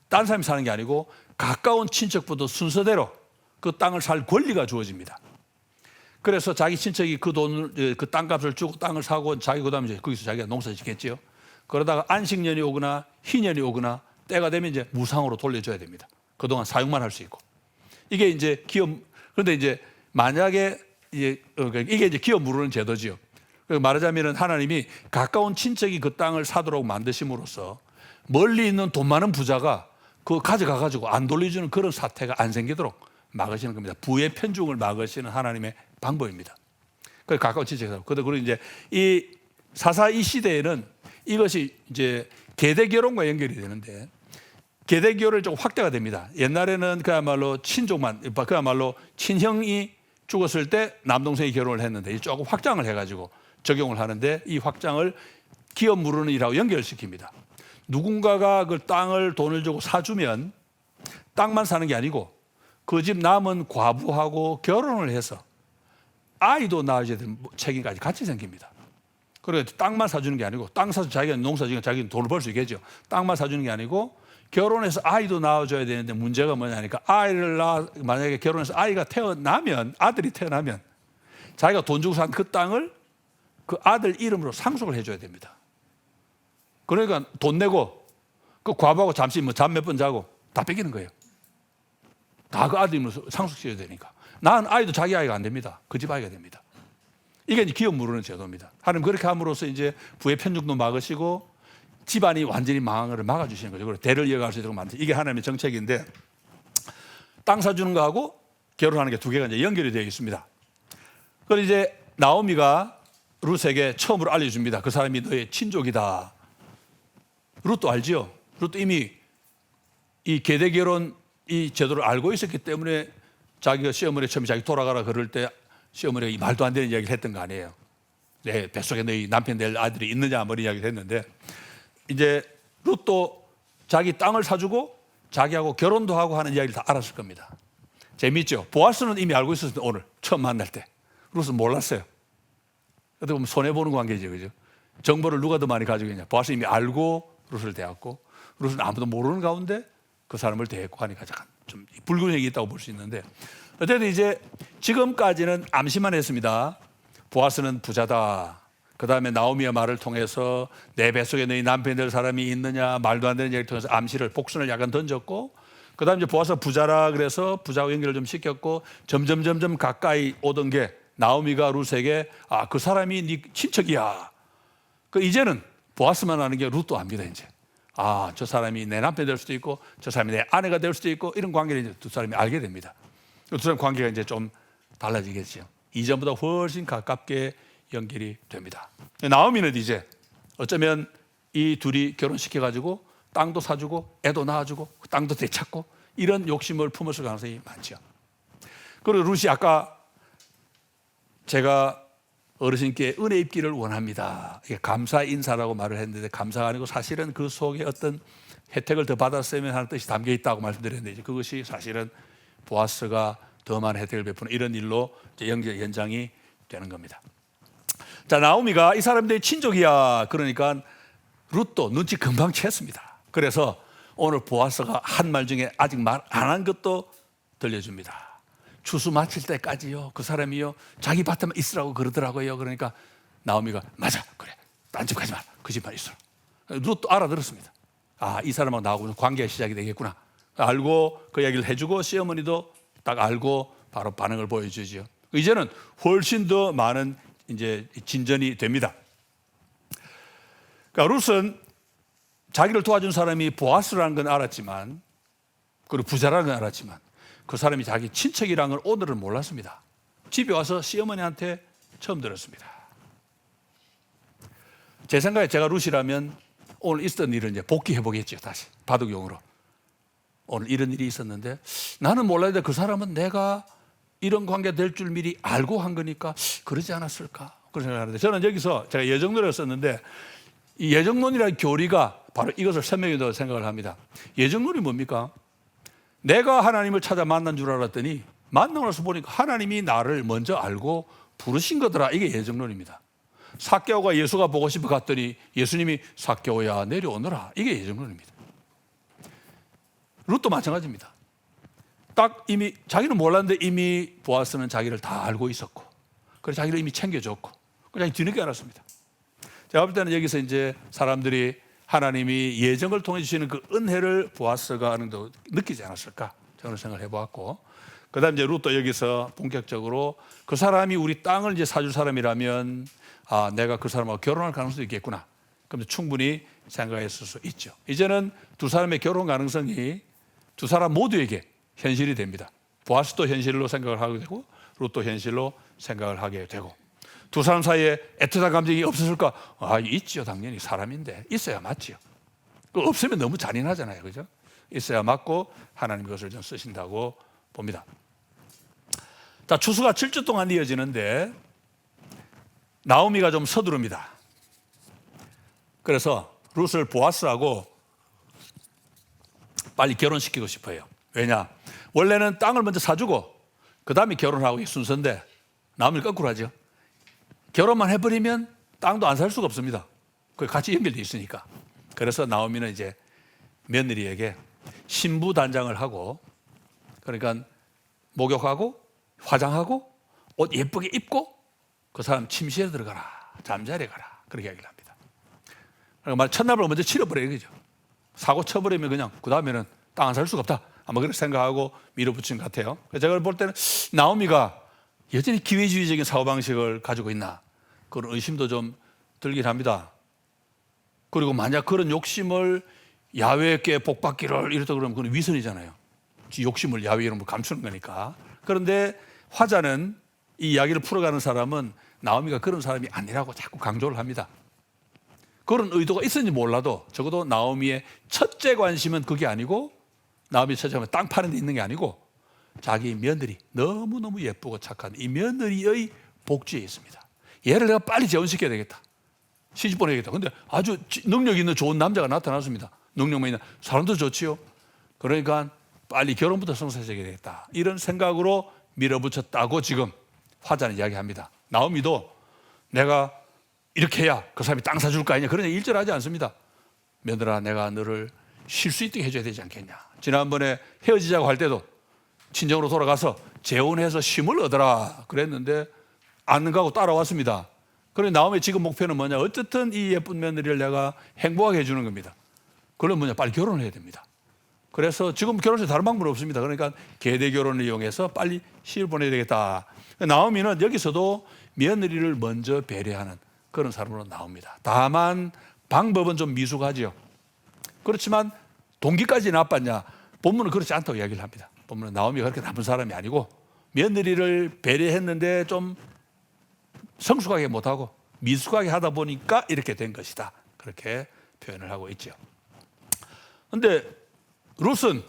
딴 사람이 사는 게 아니고 가까운 친척부터 순서대로 그 땅을 살 권리가 주어집니다. 그래서 자기 친척이 그 돈을, 그 땅값을 주고 땅을 사고 자기 그다음에 이제 거기서 자기가 농사 짓겠지요. 그러다가 안식년이 오거나 희년이 오거나 때가 되면 이제 무상으로 돌려줘야 됩니다. 그동안 사용만 할 수 있고. 이게 이제 기업, 그런데 이제 만약에 이게 이제 기업 무르는 제도지요. 말하자면은 하나님이 가까운 친척이 그 땅을 사도록 만드심으로써 멀리 있는 돈 많은 부자가 그거 가져가 가지고 안 돌려주는 그런 사태가 안 생기도록 막으시는 겁니다. 부의 편중을 막으시는 하나님의 방법입니다. 그 가까운 친척에서. 그리고 이제 이 사사 이 시대에는 이것이 이제 계대 결혼과 연결이 되는데, 계대 결혼이 좀 확대가 됩니다. 옛날에는 그야말로 친족만, 그야말로 친형이 죽었을 때 남동생이 결혼을 했는데 조금 확장을 해가지고 적용을 하는데, 이 확장을 기업 무르는 일하고 연결시킵니다. 누군가가 그 땅을 돈을 주고 사주면 땅만 사는 게 아니고 그 집 남은 과부하고 결혼을 해서 아이도 낳아야 되는 책임까지 같이 생깁니다. 그리고 땅만 사주는 게 아니고, 땅 사서 자기가 농사 지으면 자기는 돈을 벌 수 있겠죠. 땅만 사주는 게 아니고 결혼해서 아이도 낳아줘야 되는데 문제가 뭐냐니까, 만약에 결혼해서 아이가 태어나면, 아들이 태어나면 자기가 돈 주고 산 그 땅을 그 아들 이름으로 상속을 해줘야 됩니다. 그러니까 돈 내고 그 과부하고 잠시 잠 몇 번 자고 다 뺏기는 거예요. 다 그 아들 이름으로 상속시켜야 되니까. 낳은 아이도 자기 아이가 안 됩니다. 그 집 아이가 됩니다. 이게 이제 기업 무르는 제도입니다. 하나님 그렇게 함으로써 이제 부의 편중도 막으시고 집안이 완전히 망한 것을 막아주시는 거죠. 그리고 대를 이어갈 수 있도록 만드시는, 이게 하나님의 정책인데, 땅 사주는 거하고 결혼하는 게 두 개가 이제 연결이 되어 있습니다. 그리고 이제 나오미가 룻에게 처음으로 알려줍니다. 그 사람이 너의 친족이다. 룻도 알지요. 룻도 이미 이 계대 결혼 이 제도를 알고 있었기 때문에 자기가 시어머니 처음에 자기 돌아가라 그럴 때 시어머니가 이 말도 안 되는 이야기를 했던 거 아니에요. 내 뱃속에 너희 남편 될 아들이 있느냐 뭐 이런 이야기를 했는데 이제 룻도 자기 땅을 사주고 자기하고 결혼도 하고 하는 이야기를 다 알았을 겁니다. 재미있죠? 보아스는 이미 알고 있었는데 오늘 처음 만날 때 룻은 몰랐어요. 어떻게 보면 손해보는 관계죠. 그죠? 정보를 누가 더 많이 가지고 있냐. 보아스 이미 알고 룻을 대했고 룻은 아무도 모르는 가운데 그 사람을 대했고 하니까 약간 좀 불균형이 있다고 볼 수 있는데 어쨌든 이제 지금까지는 암시만 했습니다. 보아스는 부자다. 그 다음에 나오미의 말을 통해서 내 뱃속에 너희 남편이 될 사람이 있느냐 말도 안 되는 얘기를 통해서 암시를 복순을 약간 던졌고 그 다음에 이제 보아스가 부자라 그래서 부자와 연결을 좀 시켰고 점점 가까이 오던 게 나오미가 룻에게 그 사람이 네 친척이야. 그 이제는 보아스만 아는 게 룻도 압니다. 이제 저 사람이 내 남편이 될 수도 있고 저 사람이 내 아내가 될 수도 있고 이런 관계를 이제 두 사람이 알게 됩니다. 두 사람 관계가 이제 좀 달라지겠죠. 이전보다 훨씬 가깝게 연결이 됩니다. 나오미는 이제 어쩌면 이 둘이 결혼시켜가지고 땅도 사주고 애도 낳아주고 땅도 되찾고 이런 욕심을 품었을 가능성이 많죠. 그리고 룻이 아까 제가 어르신께 은혜 입기를 원합니다. 이게 감사 인사라고 말을 했는데 감사가 아니고 사실은 그 속에 어떤 혜택을 더 받았으면 하는 뜻이 담겨 있다고 말씀드렸는데 그것이 사실은 보아스가 더 많은 혜택을 베푸는 이런 일로 연장이 되는 겁니다. 자, 나오미가 이 사람들이 친족이야. 그러니까 룻도 눈치 금방 챘습니다. 그래서 오늘 보아스가 한 말 중에 아직 말 안 한 것도 들려줍니다. 추수 마칠 때까지요. 그 사람이요. 자기 밭에만 있으라고 그러더라고요. 그러니까 나오미가 맞아. 그래. 딴 집 가지 마. 그 집만 있으라. 룻도 알아들었습니다. 이 사람하고 나하고 관계가 시작이 되겠구나. 알고 그 얘기를 해주고 시어머니도 딱 알고 바로 반응을 보여주죠. 이제는 훨씬 더 많은 이제 진전이 됩니다. 그러니까 룻은 자기를 도와준 사람이 보아스라는 건 알았지만 그리고 부자라는 건 알았지만 그 사람이 자기 친척이라는 걸 오늘은 몰랐습니다. 집에 와서 시어머니한테 처음 들었습니다. 제 생각에 제가 룻이라면 오늘 있었던 일을 이제 복귀해 보겠죠. 다시 바둑용으로. 오늘 이런 일이 있었는데 나는 몰랐는데 그 사람은 내가 이런 관계가 될 줄 미리 알고 한 거니까 그러지 않았을까 그런 생각을 하는데 저는 여기서 제가 예정론을 썼는데 이 예정론이라는 교리가 바로 이것을 설명해 준다고 생각을 합니다. 예정론이 뭡니까? 내가 하나님을 찾아 만난 줄 알았더니 만나고 나서 보니까 하나님이 나를 먼저 알고 부르신 거더라. 이게 예정론입니다. 삭개오가 예수가 보고 싶어 갔더니 예수님이 삭개오야 내려오너라. 이게 예정론입니다. 룻도 마찬가지입니다. 딱 이미 자기는 몰랐는데 이미 보아스는 자기를 다 알고 있었고 그래서 자기를 이미 챙겨줬고 그냥 뒤늦게 알았습니다. 제가 볼 때는 여기서 이제 사람들이 하나님이 예정을 통해 주시는 그 은혜를 보아스가 느끼지 않았을까 저는 생각을 해보았고 그다음 이제 룻도 여기서 본격적으로 그 사람이 우리 땅을 이제 사줄 사람이라면 내가 그 사람하고 결혼할 가능성도 있겠구나. 그럼 충분히 생각했을 수 있죠. 이제는 두 사람의 결혼 가능성이 두 사람 모두에게 현실이 됩니다. 보아스도 현실로 생각을 하게 되고 룻도 현실로 생각을 하게 되고 두 사람 사이에 애틋한 감정이 없었을까? 있죠. 당연히 사람인데 있어야 맞죠. 없으면 너무 잔인하잖아요. 그죠? 있어야 맞고 하나님 그것을 좀 쓰신다고 봅니다. 자, 추수가 7주 동안 이어지는데 나오미가 좀 서두릅니다. 그래서 룻을 보아스하고 빨리 결혼시키고 싶어요. 왜냐? 원래는 땅을 먼저 사주고 그 다음에 결혼하고 이 순서인데 나오미를 거꾸로 하죠. 결혼만 해버리면 땅도 안 살 수가 없습니다. 그게 같이 연결되어 있으니까. 그래서 나오미는 이제 며느리에게 신부 단장을 하고 그러니까 목욕하고 화장하고 옷 예쁘게 입고 그 사람 침실에 들어가라. 잠자리에 가라. 그렇게 이야기를 합니다. 그러니까 첫날을 먼저 치러버려요. 그죠? 사고 쳐버리면 그냥 그 다음에는 땅 안 살 수가 없다. 아마 그렇게 생각하고 밀어붙인 것 같아요. 제가 볼 때는 나오미가 여전히 기회주의적인 사고방식을 가지고 있나 그런 의심도 좀 들긴 합니다. 그리고 만약 그런 욕심을 야훼께 복받기를 이랬다 그러면 그건 위선이잖아요. 욕심을 야훼 이름으로 감추는 거니까. 그런데 화자는 이 이야기를 풀어가는 사람은 나오미가 그런 사람이 아니라고 자꾸 강조를 합니다. 그런 의도가 있었는지 몰라도 적어도 나오미의 첫째 관심은 그게 아니고 나오미 처자가 땅 파는 데 있는 게 아니고 자기 며느리, 너무너무 예쁘고 착한 이 며느리의 복지에 있습니다. 얘를 내가 빨리 재혼시켜야 되겠다. 시집 보내야겠다. 근데 아주 능력 있는 좋은 남자가 나타났습니다. 능력만 있는 사람도 좋지요. 그러니까 빨리 결혼부터 성사시켜야 되겠다. 이런 생각으로 밀어붙였다고 지금 화자는 이야기합니다. 나오미도 내가 이렇게 해야 그 사람이 땅 사줄 거 아니냐, 그런 얘기 일절하지 않습니다. 며느라, 내가 너를 쉴 수 있게 해줘야 되지 않겠냐. 지난번에 헤어지자고 할 때도 친정으로 돌아가서 재혼해서 쉼을 얻어라 그랬는데 안 가고 따라왔습니다. 그런데 나오미 지금 목표는 뭐냐, 어쨌든 이 예쁜 며느리를 내가 행복하게 해주는 겁니다. 그럼 뭐냐, 빨리 결혼을 해야 됩니다. 그래서 지금 결혼해서 다른 방법은 없습니다. 그러니까 계대 결혼을 이용해서 빨리 시를 보내야 되겠다. 나오미는 여기서도 며느리를 먼저 배려하는 그런 사람으로 나옵니다. 다만 방법은 좀 미숙하지요. 그렇지만 동기까지 나빴냐? 본문은 그렇지 않다고 이야기를 합니다. 본문은 나오미가 그렇게 나쁜 사람이 아니고 며느리를 배려했는데 좀 성숙하게 못하고 미숙하게 하다 보니까 이렇게 된 것이다. 그렇게 표현을 하고 있죠. 그런데 룻은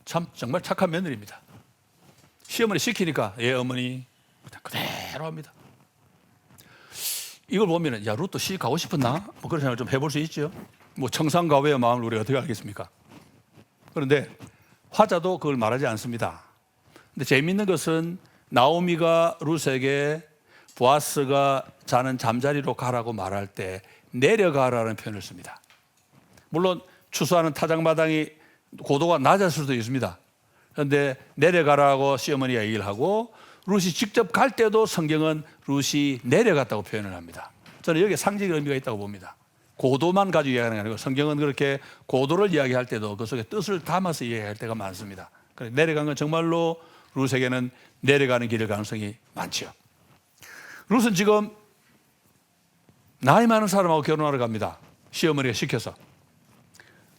참 정말 착한 며느리입니다. 시어머니 시키니까 예 어머니 그냥 그대로 합니다. 이걸 보면은 야, 룻도 시집 가고 싶었나? 뭐 그런 생각을 좀 해볼 수 있죠. 뭐 청산가외의 마음을 우리가 어떻게 알겠습니까? 그런데 화자도 그걸 말하지 않습니다. 근데 재미있는 것은 나오미가 룻에게 보아스가 자는 잠자리로 가라고 말할 때 내려가라는 표현을 씁니다. 물론 추수하는 타작마당이 고도가 낮았을 수도 있습니다. 그런데 내려가라고 시어머니가 얘기를 하고 룻이 직접 갈 때도 성경은 룻이 내려갔다고 표현을 합니다. 저는 여기에 상징의 의미가 있다고 봅니다. 고도만 가지고 이야기하는 게 아니고 성경은 그렇게 고도를 이야기할 때도 그 속에 뜻을 담아서 이야기할 때가 많습니다. 그래서 내려간 건 정말로 룻에게는 내려가는 길일 가능성이 많죠. 룻은 지금 나이 많은 사람하고 결혼하러 갑니다. 시어머니가 시켜서.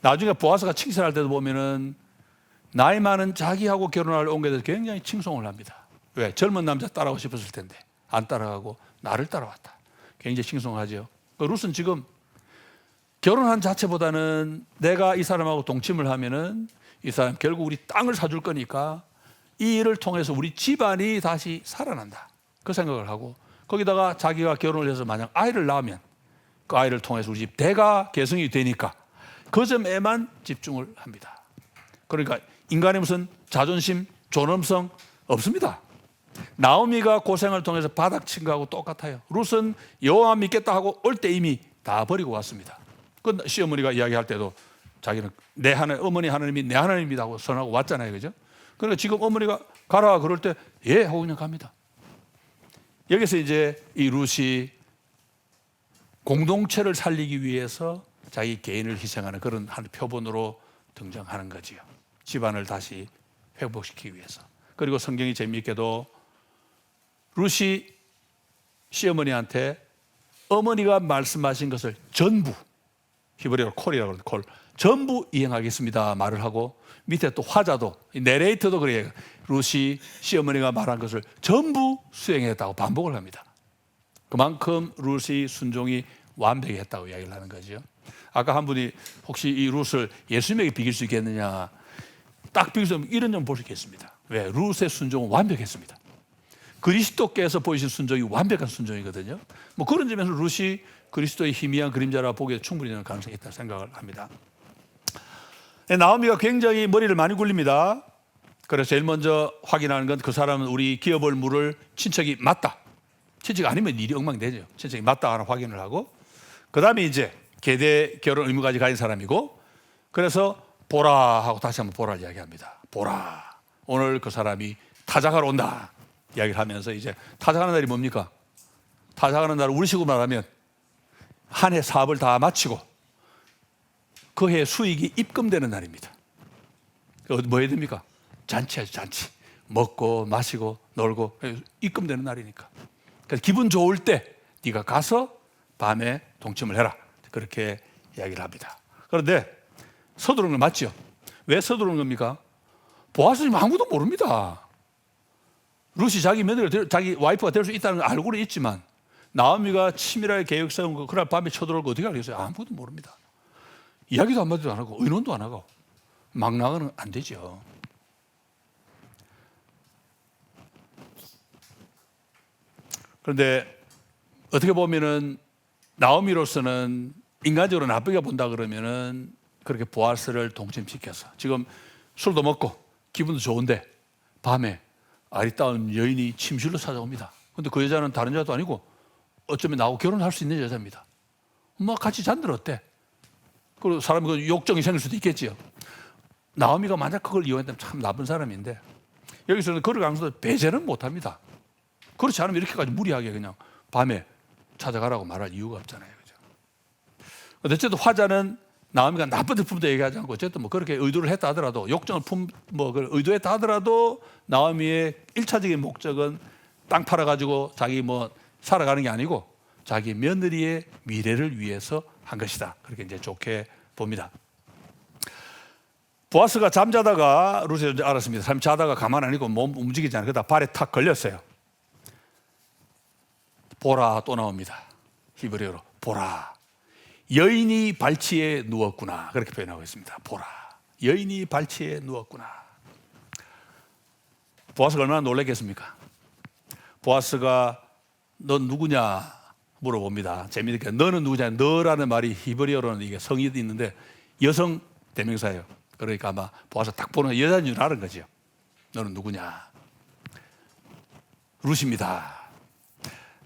나중에 보아스가 칭찬할 때도 보면은 나이 많은 자기하고 결혼할 온 것에 대해서 굉장히 칭송을 합니다. 왜? 젊은 남자 따라가고 싶었을 텐데 안 따라가고 나를 따라왔다. 굉장히 칭송하죠. 룻은 지금 결혼한 자체보다는 내가 이 사람하고 동침을 하면은 이 사람 결국 우리 땅을 사줄 거니까 이 일을 통해서 우리 집안이 다시 살아난다. 그 생각을 하고 거기다가 자기가 결혼을 해서 만약 아이를 낳으면 그 아이를 통해서 우리 집 대가 계승이 되니까 그 점에만 집중을 합니다. 그러니까 인간의 무슨 자존심, 존엄성 없습니다. 나오미가 고생을 통해서 바닥친 거하고 똑같아요. 룻은 여호와 믿겠다 하고 올 때 이미 다 버리고 왔습니다. 그 시어머니가 이야기할 때도 자기는 내 하나님, 어머니 하나님이 내 하나님이다 하고 선하고 왔잖아요. 그죠? 그러니까 지금 어머니가 가라 그럴 때 예 하고 그냥 갑니다. 여기서 이제 이 룻이 공동체를 살리기 위해서 자기 개인을 희생하는 그런 한 표본으로 등장하는 거지요. 집안을 다시 회복시키기 위해서. 그리고 성경이 재미있게도 룻이 시어머니한테 어머니가 말씀하신 것을 전부, 히브리어로 콜이라고 그러는데 콜, 전부 이행하겠습니다 말을 하고 밑에 또 화자도 내레이터도 그래요. 룻이 시어머니가 말한 것을 전부 수행했다고 반복을 합니다. 그만큼 룻이 순종이 완벽했다고 이야기를 하는 거죠. 아까 한 분이 혹시 이 룻을 예수님에게 비길 수 있겠느냐, 딱 비길 수 있으면 이런 점 볼 수 있겠습니다. 왜? 룻의 순종은 완벽했습니다. 그리스도께서 보이신 순종이 완벽한 순종이거든요. 뭐 그런 점에서 룻이 그리스도의 희미한 그림자라 보기에 충분히 되는 가능성이 있다고 생각을 합니다. 나오미가 굉장히 머리를 많이 굴립니다. 그래서 제일 먼저 확인하는 건 그 사람은 우리 기업을 물을 친척이 맞다. 친척이 아니면 일이 엉망되죠. 친척이 맞다 하는 확인을 하고 그 다음에 이제 계대 결혼 의무까지 가진 사람이고 그래서 보라 하고 다시 한번 보라를 이야기합니다. 보라, 오늘 그 사람이 타작하러 온다 이야기를 하면서 이제 타작하는 날이 뭡니까? 타작하는 날은 우리 식으로 말하면 한 해 사업을 다 마치고 그 해 수익이 입금되는 날입니다. 뭐 해야 됩니까? 잔치하죠, 잔치. 먹고 마시고 놀고 입금되는 날이니까. 그래서 기분 좋을 때 네가 가서 밤에 동침을 해라. 그렇게 이야기를 합니다. 그런데 서두르는 건 맞죠? 왜 서두르는 겁니까? 보아스는 아무도 모릅니다. 룻이 자기 며느리가 자기 와이프가 될 수 있다는 걸 알고는 있지만 나오미가 치밀하게 계획 세운 거 그날 밤에 쳐들어올 거 어떻게 알겠어요? 아무도 모릅니다. 이야기도 한마디도 안 하고 의논도 안 하고 막 나가는 안 되죠. 그런데 어떻게 보면은 나오미로서는 인간적으로 나쁘게 본다 그러면은 그렇게 보아스를 동침시켜서 지금 술도 먹고 기분도 좋은데 밤에 아리따운 여인이 침실로 찾아옵니다. 근데 그 여자는 다른 여자도 아니고 어쩌면 나하고 결혼할 수 있는 여자입니다. 뭐 같이 잔들 어때? 그리고 사람이 그 욕정이 생길 수도 있겠지요. 나오미가 만약 그걸 이용했다면 참 나쁜 사람인데 여기서는 그를 강조도 배제는 못합니다. 그렇지 않으면 이렇게까지 무리하게 그냥 밤에 찾아가라고 말할 이유가 없잖아요. 그죠? 어쨌든 화자는 나오미가 나쁜 품도 얘기하지 않고 어쨌든 뭐 그렇게 의도를 했다 하더라도 욕정을 의도했다 하더라도 나오미의 1차적인 목적은 땅 팔아가지고 자기 뭐 살아가는 게 아니고 자기 며느리의 미래를 위해서 한 것이다. 그렇게 이제 좋게 봅니다. 보아스가 잠자다가 루시 알았습니다. 잠 자다가 가만 안 있고 몸 움직이지 않고 그러다 발에 탁 걸렸어요. 보라 또 나옵니다. 히브리어로 보라. 여인이 발치에 누웠구나. 그렇게 표현하고 있습니다. 보라. 여인이 발치에 누웠구나. 보아스가 얼마나 놀랐겠습니까? 보아스가 넌 누구냐 물어봅니다. 재미있게 너는 누구냐. 너라는 말이 히브리어로는 이게 성이 있는데 여성 대명사예요. 그러니까 아마 보아스 딱 보는 여자인 줄 아는 거죠. 너는 누구냐. 룻입니다.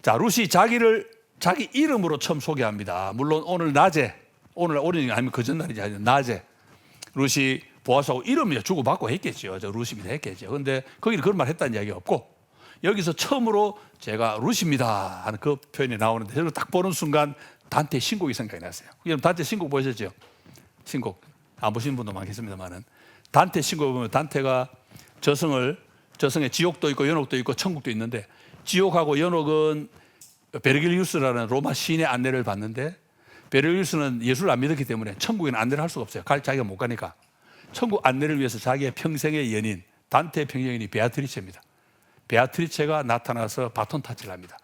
자, 룻이 자기 이름으로 처음 소개합니다. 물론 오늘 낮에, 오늘이 아니면 그 전날이지, 낮에 룻이 보아스하고 이름을 주고받고 했겠죠. 저 룻입니다 했겠죠. 그런데 거기는 그런 말 했다는 이야기가 없고 여기서 처음으로 제가 룻입니다 하는 그 표현이 나오는데 저를 딱 보는 순간 단테 신곡이 생각이 났어요. 여러분 단테 신곡 보셨죠? 신곡 안 보시는 분도 많겠습니다만은 단테 신곡 보면 단테가 저승에 지옥도 있고 연옥도 있고 천국도 있는데 지옥하고 연옥은 베르길리우스라는 로마 시인의 안내를 받는데 베르길리우스는 예수를 안 믿었기 때문에 천국에는 안내를 할 수가 없어요. 자기가 못 가니까. 천국 안내를 위해서 자기의 평생의 연인 단테의 평생의 연인이 베아트리체입니다. 베아트리체가 나타나서 바톤 타치를 합니다.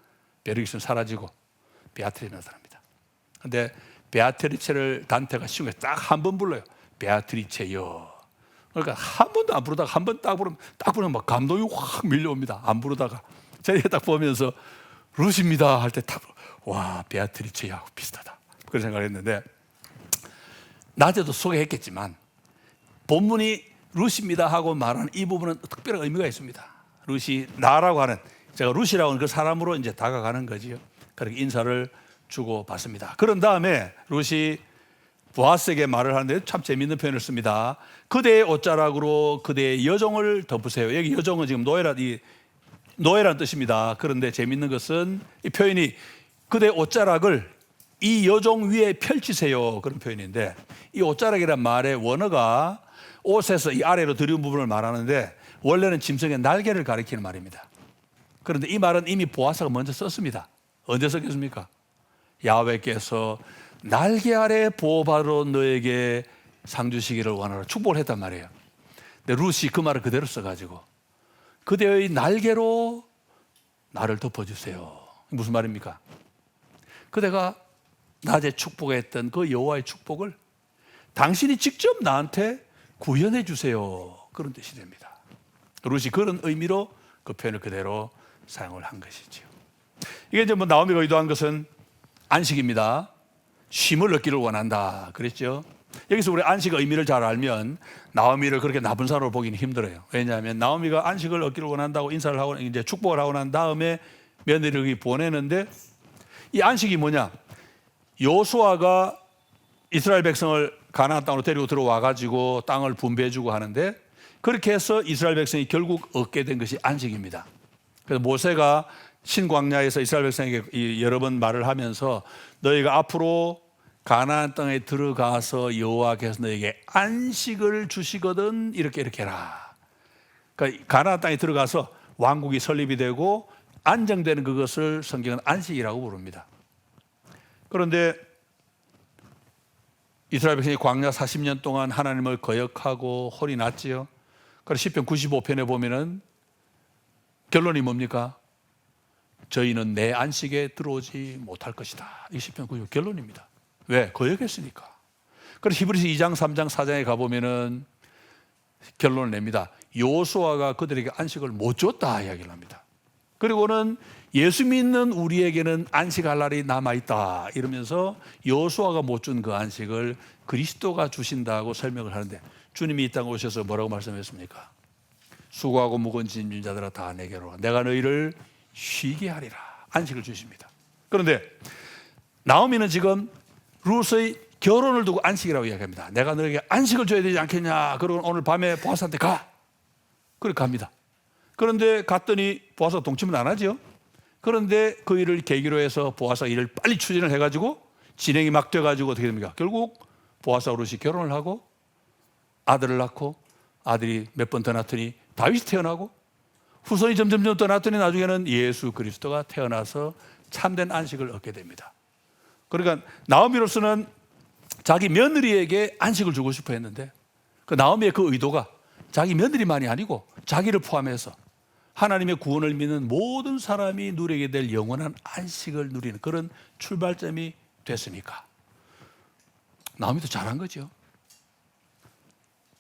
베르길리우스는 사라지고 베아트리체가 나타납니다. 그런데 베아트리체를 단테가 시중에 딱 한 번 불러요. 베아트리체여. 그러니까 한 번도 안 부르다가 한 번 딱 부르면 막 감동이 확 밀려옵니다. 안 부르다가 제가 딱 보면서 룻입니다 할 때 딱 와 베아트리체하고 비슷하다 그런 생각을 했는데 낮에도 소개했겠지만 본문이 룻입니다 하고 말하는 이 부분은 특별한 의미가 있습니다. 룻이 나라고 하는 제가 룻이라고 하는 그 사람으로 이제 다가가는 거지요. 그렇게 인사를 주고 받습니다. 그런 다음에 룻이 보아스에게 말을 하는데 참 재미있는 표현을 씁니다. 그대의 옷자락으로 그대의 여종을 덮으세요. 여기 여종은 지금 노예라는 뜻입니다. 그런데 재미있는 것은 이 표현이 그대의 옷자락을 이 여종 위에 펼치세요. 그런 표현인데 이 옷자락이란 말의 원어가 옷에서 이 아래로 들이운 부분을 말하는데 원래는 짐승의 날개를 가리키는 말입니다. 그런데 이 말은 이미 보아스가 먼저 썼습니다. 언제 썼겠습니까? 야훼께서 날개 아래 보호받으러 너에게 상 주시기를 원하라 축복을 했단 말이에요. 근데 룻이 그 말을 그대로 써가지고 그대의 날개로 나를 덮어주세요. 무슨 말입니까? 그대가 낮에 축복했던 그 여호와의 축복을 당신이 직접 나한테 구현해 주세요. 그런 뜻이 됩니다. 룻이 그런 의미로 그 표현을 그대로 사용을 한 것이죠. 이게 이제 뭐 나오미가 의도한 것은 안식입니다. 쉼을 얻기를 원한다. 그랬죠. 여기서 우리 안식의 의미를 잘 알면 나오미를 그렇게 나쁜 사람으로 보기는 힘들어요. 왜냐하면 나오미가 안식을 얻기를 원한다고 인사를 하고 이제 축복을 하고 난 다음에 며느리를 보내는데 이 안식이 뭐냐? 여호수아가 이스라엘 백성을 가나안 땅으로 데리고 들어와 가지고 땅을 분배해주고 하는데 그렇게 해서 이스라엘 백성이 결국 얻게 된 것이 안식입니다. 그래서 모세가 신광야에서 이스라엘 백성에게 여러 번 말을 하면서 너희가 앞으로 가나안 땅에 들어가서 여호와께서 너에게 안식을 주시거든 이렇게 해라. 그러니까 가나안 땅에 들어가서 왕국이 설립이 되고 안정되는 그것을 성경은 안식이라고 부릅니다. 그런데 이스라엘 백성이 광야 40년 동안 하나님을 거역하고 홀이 났지요. 그래서 시편 95편에 보면은 결론이 뭡니까? 저희는 내 안식에 들어오지 못할 것이다. 이 시편 95 결론입니다. 왜? 거역했으니까. 그래서 히브리서 2장, 3장, 4장에 가보면은 결론을 냅니다. 여호수아가 그들에게 안식을 못 줬다 이야기를 합니다. 그리고는 예수 믿는 우리에게는 안식할 날이 남아있다 이러면서 여호수아가 못 준 그 안식을 그리스도가 주신다고 설명을 하는데, 주님이 이 땅에 오셔서 뭐라고 말씀했습니까? 수고하고 무거운 짐진 자들아 다 내게로 와, 내가 너희를 쉬게 하리라. 안식을 주십니다. 그런데 나오미는 지금 룻의 결혼을 두고 안식이라고 이야기합니다. 내가 너에게 안식을 줘야 되지 않겠냐. 그러고 오늘 밤에 보아스한테 가. 그렇게 갑니다. 그런데 갔더니 보아스가 동침은 안 하죠. 그런데 그 일을 계기로 해서 보아스가 일을 빨리 추진을 해가지고 진행이 막 돼가지고 어떻게 됩니까? 결국 보아스와 룻이 결혼을 하고 아들을 낳고, 아들이 몇 번 더 낳더니 다윗이 태어나고, 후손이 점점 더 낳더니 나중에는 예수 그리스도가 태어나서 참된 안식을 얻게 됩니다. 그러니까 나오미로서는 자기 며느리에게 안식을 주고 싶어 했는데, 그 나오미의 그 의도가 자기 며느리만이 아니고 자기를 포함해서 하나님의 구원을 믿는 모든 사람이 누리게 될 영원한 안식을 누리는 그런 출발점이 됐으니까 나오미도 잘한 거죠.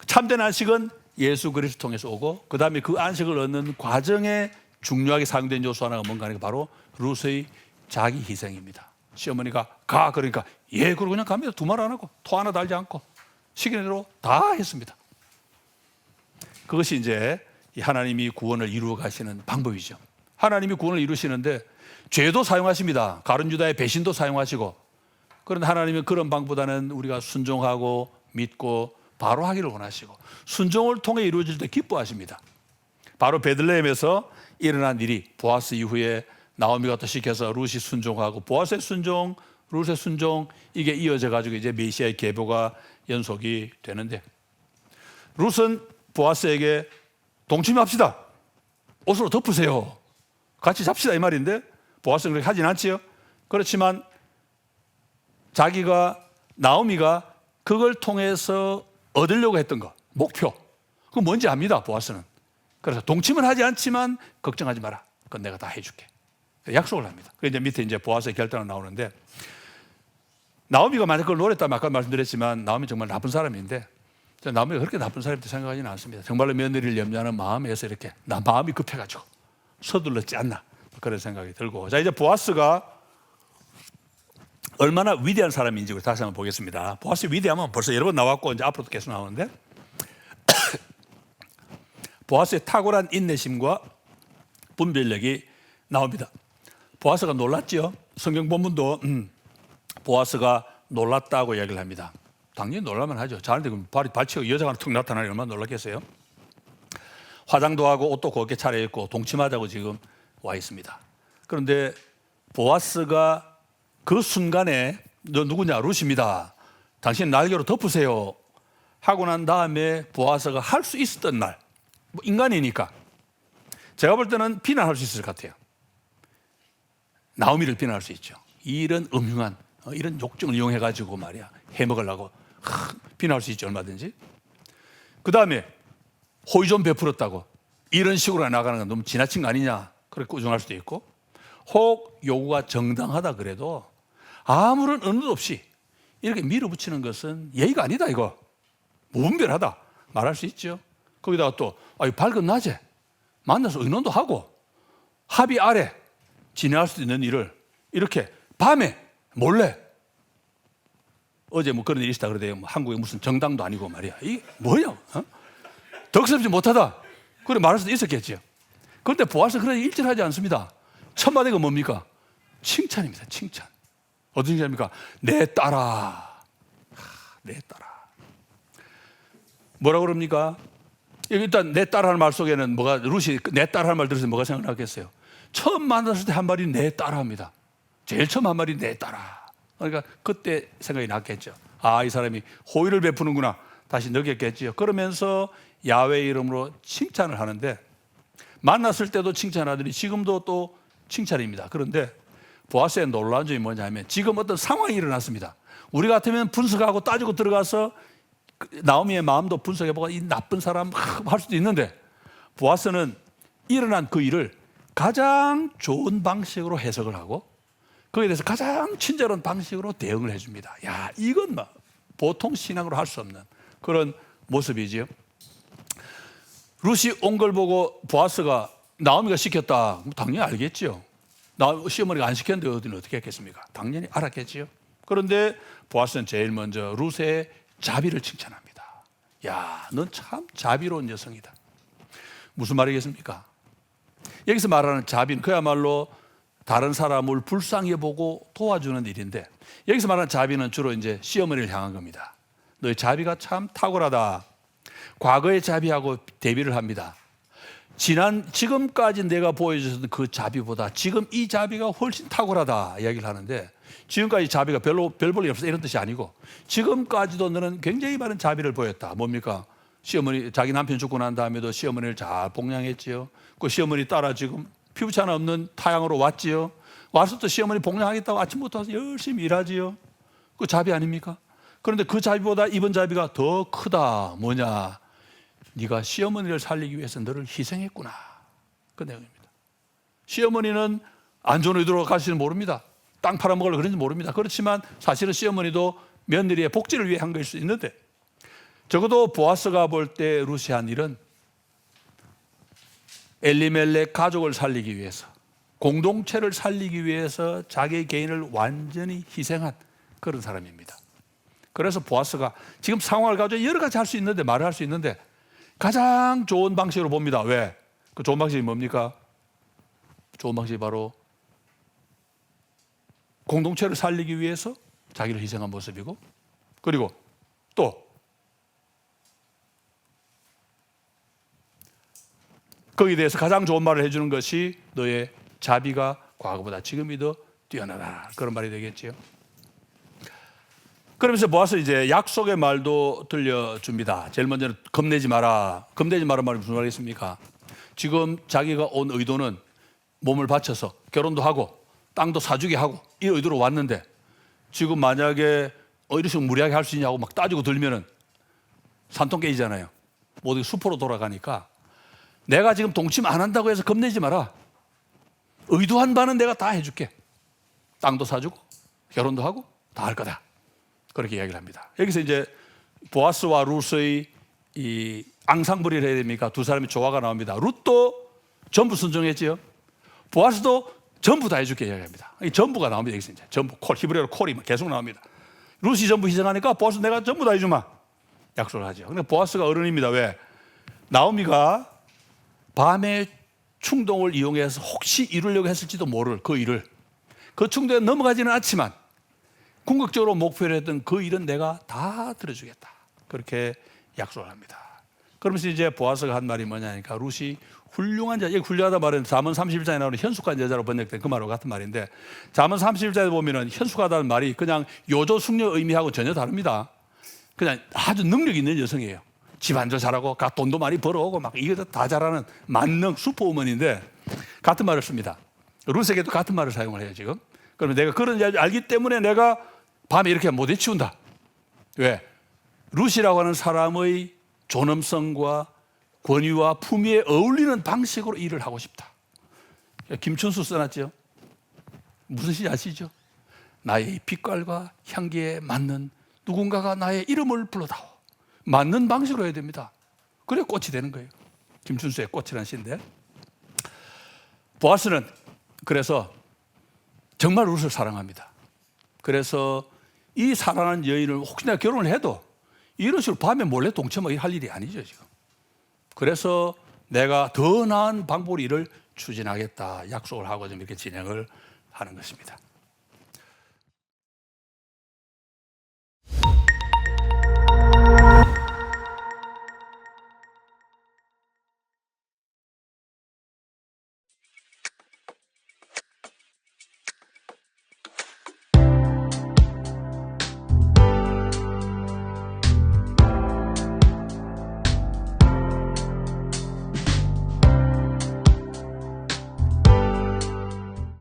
참된 안식은 예수 그리스도 통해서 오고, 그 다음에 그 안식을 얻는 과정에 중요하게 사용된 요소 하나가 뭔가 하니까 바로 룻의 자기 희생입니다. 시어머니가 가 그러니까 예, 그러고 그냥 갑니다. 두 말 안 하고 토 하나 달지 않고 시키는 대로 다 했습니다. 그것이 이제 하나님이 구원을 이루어 가시는 방법이죠. 하나님이 구원을 이루시는데 죄도 사용하십니다. 가룟 유다의 배신도 사용하시고, 그런데 하나님은 그런 방법보다는 우리가 순종하고 믿고 바로 하기를 원하시고, 순종을 통해 이루어질 때 기뻐하십니다. 바로 베들레헴에서 일어난 일이 보아스 이후에 나오미가 또 시켜서 룻이 순종하고, 보아스의 순종, 룻의 순종, 이게 이어져 가지고 이제 메시아의 계보가 연속이 되는데, 룻은 보아스에게 동침합시다, 옷으로 덮으세요, 같이 잡시다 이 말인데, 보아스는 그렇게 하진 않지요. 그렇지만 자기가, 나오미가 그걸 통해서 얻으려고 했던 거, 목표, 그건 뭔지 압니다, 보아스는. 그래서 동침은 하지 않지만 걱정하지 마라, 그건 내가 다 해줄게, 약속을 합니다. 그래서 이제 밑에 이제 보아스의 결단이 나오는데, 나오미가 만약 그걸 노렸다면 아까 말씀드렸지만 나오미 정말 나쁜 사람인데, 나오미가 그렇게 나쁜 사람이라고 생각하지는 않습니다. 정말로 며느리를 염려하는 마음에서 이렇게 나 마음이 급해가지고 서둘렀지 않나, 그런 생각이 들고. 자, 이제 보아스가 얼마나 위대한 사람인지 우리 다시 한번 보겠습니다. 보아스의 위대함은 벌써 여러 번 나왔고 이제 앞으로도 계속 나오는데, 보아스의 탁월한 인내심과 분별력이 나옵니다. 보아스가 놀랐죠. 성경 본문도 보아스가 놀랐다고 이야기를 합니다. 당연히 놀라면 하죠. 자는데 발치고 여자가 툭 나타나니 얼마나 놀랐겠어요. 화장도 하고 옷도 곱게 차려입고 동침하자고 지금 와 있습니다. 그런데 보아스가 그 순간에 너 누구냐, 룻입니다, 당신 날개로 덮으세요 하고 난 다음에 보아스가 할 수 있었던 말, 뭐 인간이니까 제가 볼 때는 비난할 수 있을 것 같아요. 나오미를 비난할 수 있죠. 이런 음흉한 이런 욕정을 이용해 가지고 말이야 해먹으려고 비난할 수 있죠, 얼마든지. 그 다음에 호의 좀 베풀었다고 이런 식으로 나가는 건 너무 지나친 거 아니냐, 그렇게 꾸중할 수도 있고, 혹 요구가 정당하다 그래도 아무런 언어도 없이 이렇게 밀어붙이는 것은 예의가 아니다, 이거 무분별하다 말할 수 있죠. 거기다가 또 밝은 낮에 만나서 의논도 하고 합의 아래 진행할 수 있는 일을 이렇게 밤에 몰래, 어제 뭐 그런 일이 있었다 그러대요. 뭐 한국에 무슨 정당도 아니고 말이야, 이게 뭐야, 덕스럽지 못하다 그래 말할 수도 있었겠죠. 그런데 보아스 그런 일절하지 않습니다. 첫 마디가 뭡니까? 칭찬입니다. 칭찬. 어떤 칭찬입니까? 내 딸아, 내 딸아. 뭐라고 그럽니까? 일단 내 딸 하는 말 속에는 뭐가, 룻이 내 딸 하는 말 들으면 뭐가 생각나겠어요? 처음 만났을 때 한 말이 내 딸아입니다. 제일 처음 한 말이 내 딸아. 그러니까 그때 생각이 났겠죠. 아, 이 사람이 호의를 베푸는구나 다시 느꼈겠죠. 그러면서 야훼 이름으로 칭찬을 하는데, 만났을 때도 칭찬하더니 지금도 또 칭찬입니다. 그런데 보아스의 놀라운 점이 뭐냐면, 지금 어떤 상황이 일어났습니다. 우리 같으면 분석하고 따지고 들어가서 나오미의 마음도 분석해보고 이 나쁜 사람 할 수도 있는데, 보아스는 일어난 그 일을 가장 좋은 방식으로 해석을 하고 거기에 대해서 가장 친절한 방식으로 대응을 해줍니다. 야, 이건 뭐 보통 신앙으로 할 수 없는 그런 모습이지요. 룻이 온 걸 보고 보아스가 나오미가 시켰다. 그럼 당연히 알겠지요. 시어머니가 안 시켰는데 어디는 어떻게 했겠습니까? 당연히 알았겠지요. 그런데 보아스는 제일 먼저 룻의 자비를 칭찬합니다. 야, 넌 참 자비로운 여성이다. 무슨 말이겠습니까? 여기서 말하는 자비는 그야말로 다른 사람을 불쌍히 보고 도와주는 일인데, 여기서 말하는 자비는 주로 이제 시어머니를 향한 겁니다. 너의 자비가 참 탁월하다. 과거의 자비하고 대비를 합니다. 지금까지 내가 보여줬던 그 자비보다 지금 이 자비가 훨씬 탁월하다 이야기를 하는데, 지금까지 자비가 별 볼 일 없어 이런 뜻이 아니고, 지금까지도 너는 굉장히 많은 자비를 보였다. 뭡니까? 시어머니, 자기 남편 죽고 난 다음에도 시어머니를 잘 봉양했지요. 그 시어머니 따라 지금 피부치 하나 없는 타향으로 왔지요. 와서 또 시어머니 봉양하겠다고 아침부터 와서 열심히 일하지요. 그 자비 아닙니까? 그런데 그 자비보다 이번 자비가 더 크다. 뭐냐? 네가 시어머니를 살리기 위해서 너를 희생했구나. 그 내용입니다. 시어머니는 안 좋은 의도로 갈지는 모릅니다. 땅 팔아먹으려고 그런지 모릅니다. 그렇지만 사실은 시어머니도 며느리의 복지를 위해 한 것일 수 있는데, 적어도 보아스가 볼 때 룻이 한 일은 엘리멜렉 가족을 살리기 위해서, 공동체를 살리기 위해서 자기의 개인을 완전히 희생한 그런 사람입니다. 그래서 보아스가 지금 상황을 가지고 여러 가지 할 수 있는데, 말을 할 수 있는데 가장 좋은 방식으로 봅니다. 왜? 그 좋은 방식이 뭡니까? 좋은 방식이 바로 공동체를 살리기 위해서 자기를 희생한 모습이고, 그리고 또 거기에 대해서 가장 좋은 말을 해주는 것이 너의 자비가 과거보다 지금이 더 뛰어나다. 그런 말이 되겠지요. 그러면서 보아스 이제 약속의 말도 들려줍니다. 제일 먼저는 겁내지 마라. 겁내지 마라 말이 무슨 말이겠습니까? 지금 자기가 온 의도는 몸을 바쳐서 결혼도 하고 땅도 사주게 하고 이 의도로 왔는데, 지금 만약에 이런 식으로 무리하게 할 수 있냐고 막 따지고 들면은 산통 깨지잖아요. 모두 수포로 돌아가니까 내가 지금 동침 안 한다고 해서 겁내지 마라. 의도한 바는 내가 다 해줄게. 땅도 사주고 결혼도 하고 다 할 거다. 그렇게 이야기를 합니다. 여기서 이제 보아스와 룻의 이 앙상블이라 해야 됩니까? 두 사람의 조화가 나옵니다. 룻도 전부 순종했지요. 보아스도 전부 다 해줄게 이야기합니다. 이 전부가 나옵니다. 여기서 이제 전부, 히브리어로 콜이 계속 나옵니다. 룻이 전부 희생하니까 보아스 내가 전부 다 해주마 약속을 하죠. 근데 보아스가 어른입니다. 왜? 나오미가 밤에 충동을 이용해서 혹시 이루려고 했을지도 모를 그 일을, 그 충동에 넘어가지는 않지만 궁극적으로 목표로 했던 그 일은 내가 다 들어주겠다. 그렇게 약속을 합니다. 그러면서 이제 보아스가 한 말이 뭐냐니까, 룻이 훌륭한 여자, 훌륭하다 말은 잠언 31장에 나오는 현숙한 여자로 번역된 그 말과 같은 말인데, 잠언 31장에 보면은 현숙하다는 말이 그냥 요조숙녀 의미하고 전혀 다릅니다. 그냥 아주 능력 있는 여성이에요. 집안도 잘하고 돈도 많이 벌어오고 막 이거 다 잘하는 만능 슈퍼우먼인데 같은 말을 씁니다. 룻에게도 같은 말을 사용을 해요 지금. 그러면 내가 그런 일 알기 때문에 내가 밤에 이렇게 못 해치운다. 왜? 룻이라고 하는 사람의 존엄성과 권위와 품위에 어울리는 방식으로 일을 하고 싶다. 김춘수 써놨죠. 무슨 시인지 아시죠? 나의 빛깔과 향기에 맞는 누군가가 나의 이름을 불러다오. 맞는 방식으로 해야 됩니다. 그래 꽃이 되는 거예요. 김춘수의 꽃이라는 시인데, 보아스는 그래서 정말 룻을 사랑합니다. 그래서 이 사랑하는 여인을 혹시나 결혼을 해도 이런 식으로 밤에 몰래 동침하게 할 일이 아니죠 지금. 그래서 내가 더 나은 방법으로 일을 추진하겠다 약속을 하고 좀 이렇게 진행을 하는 것입니다.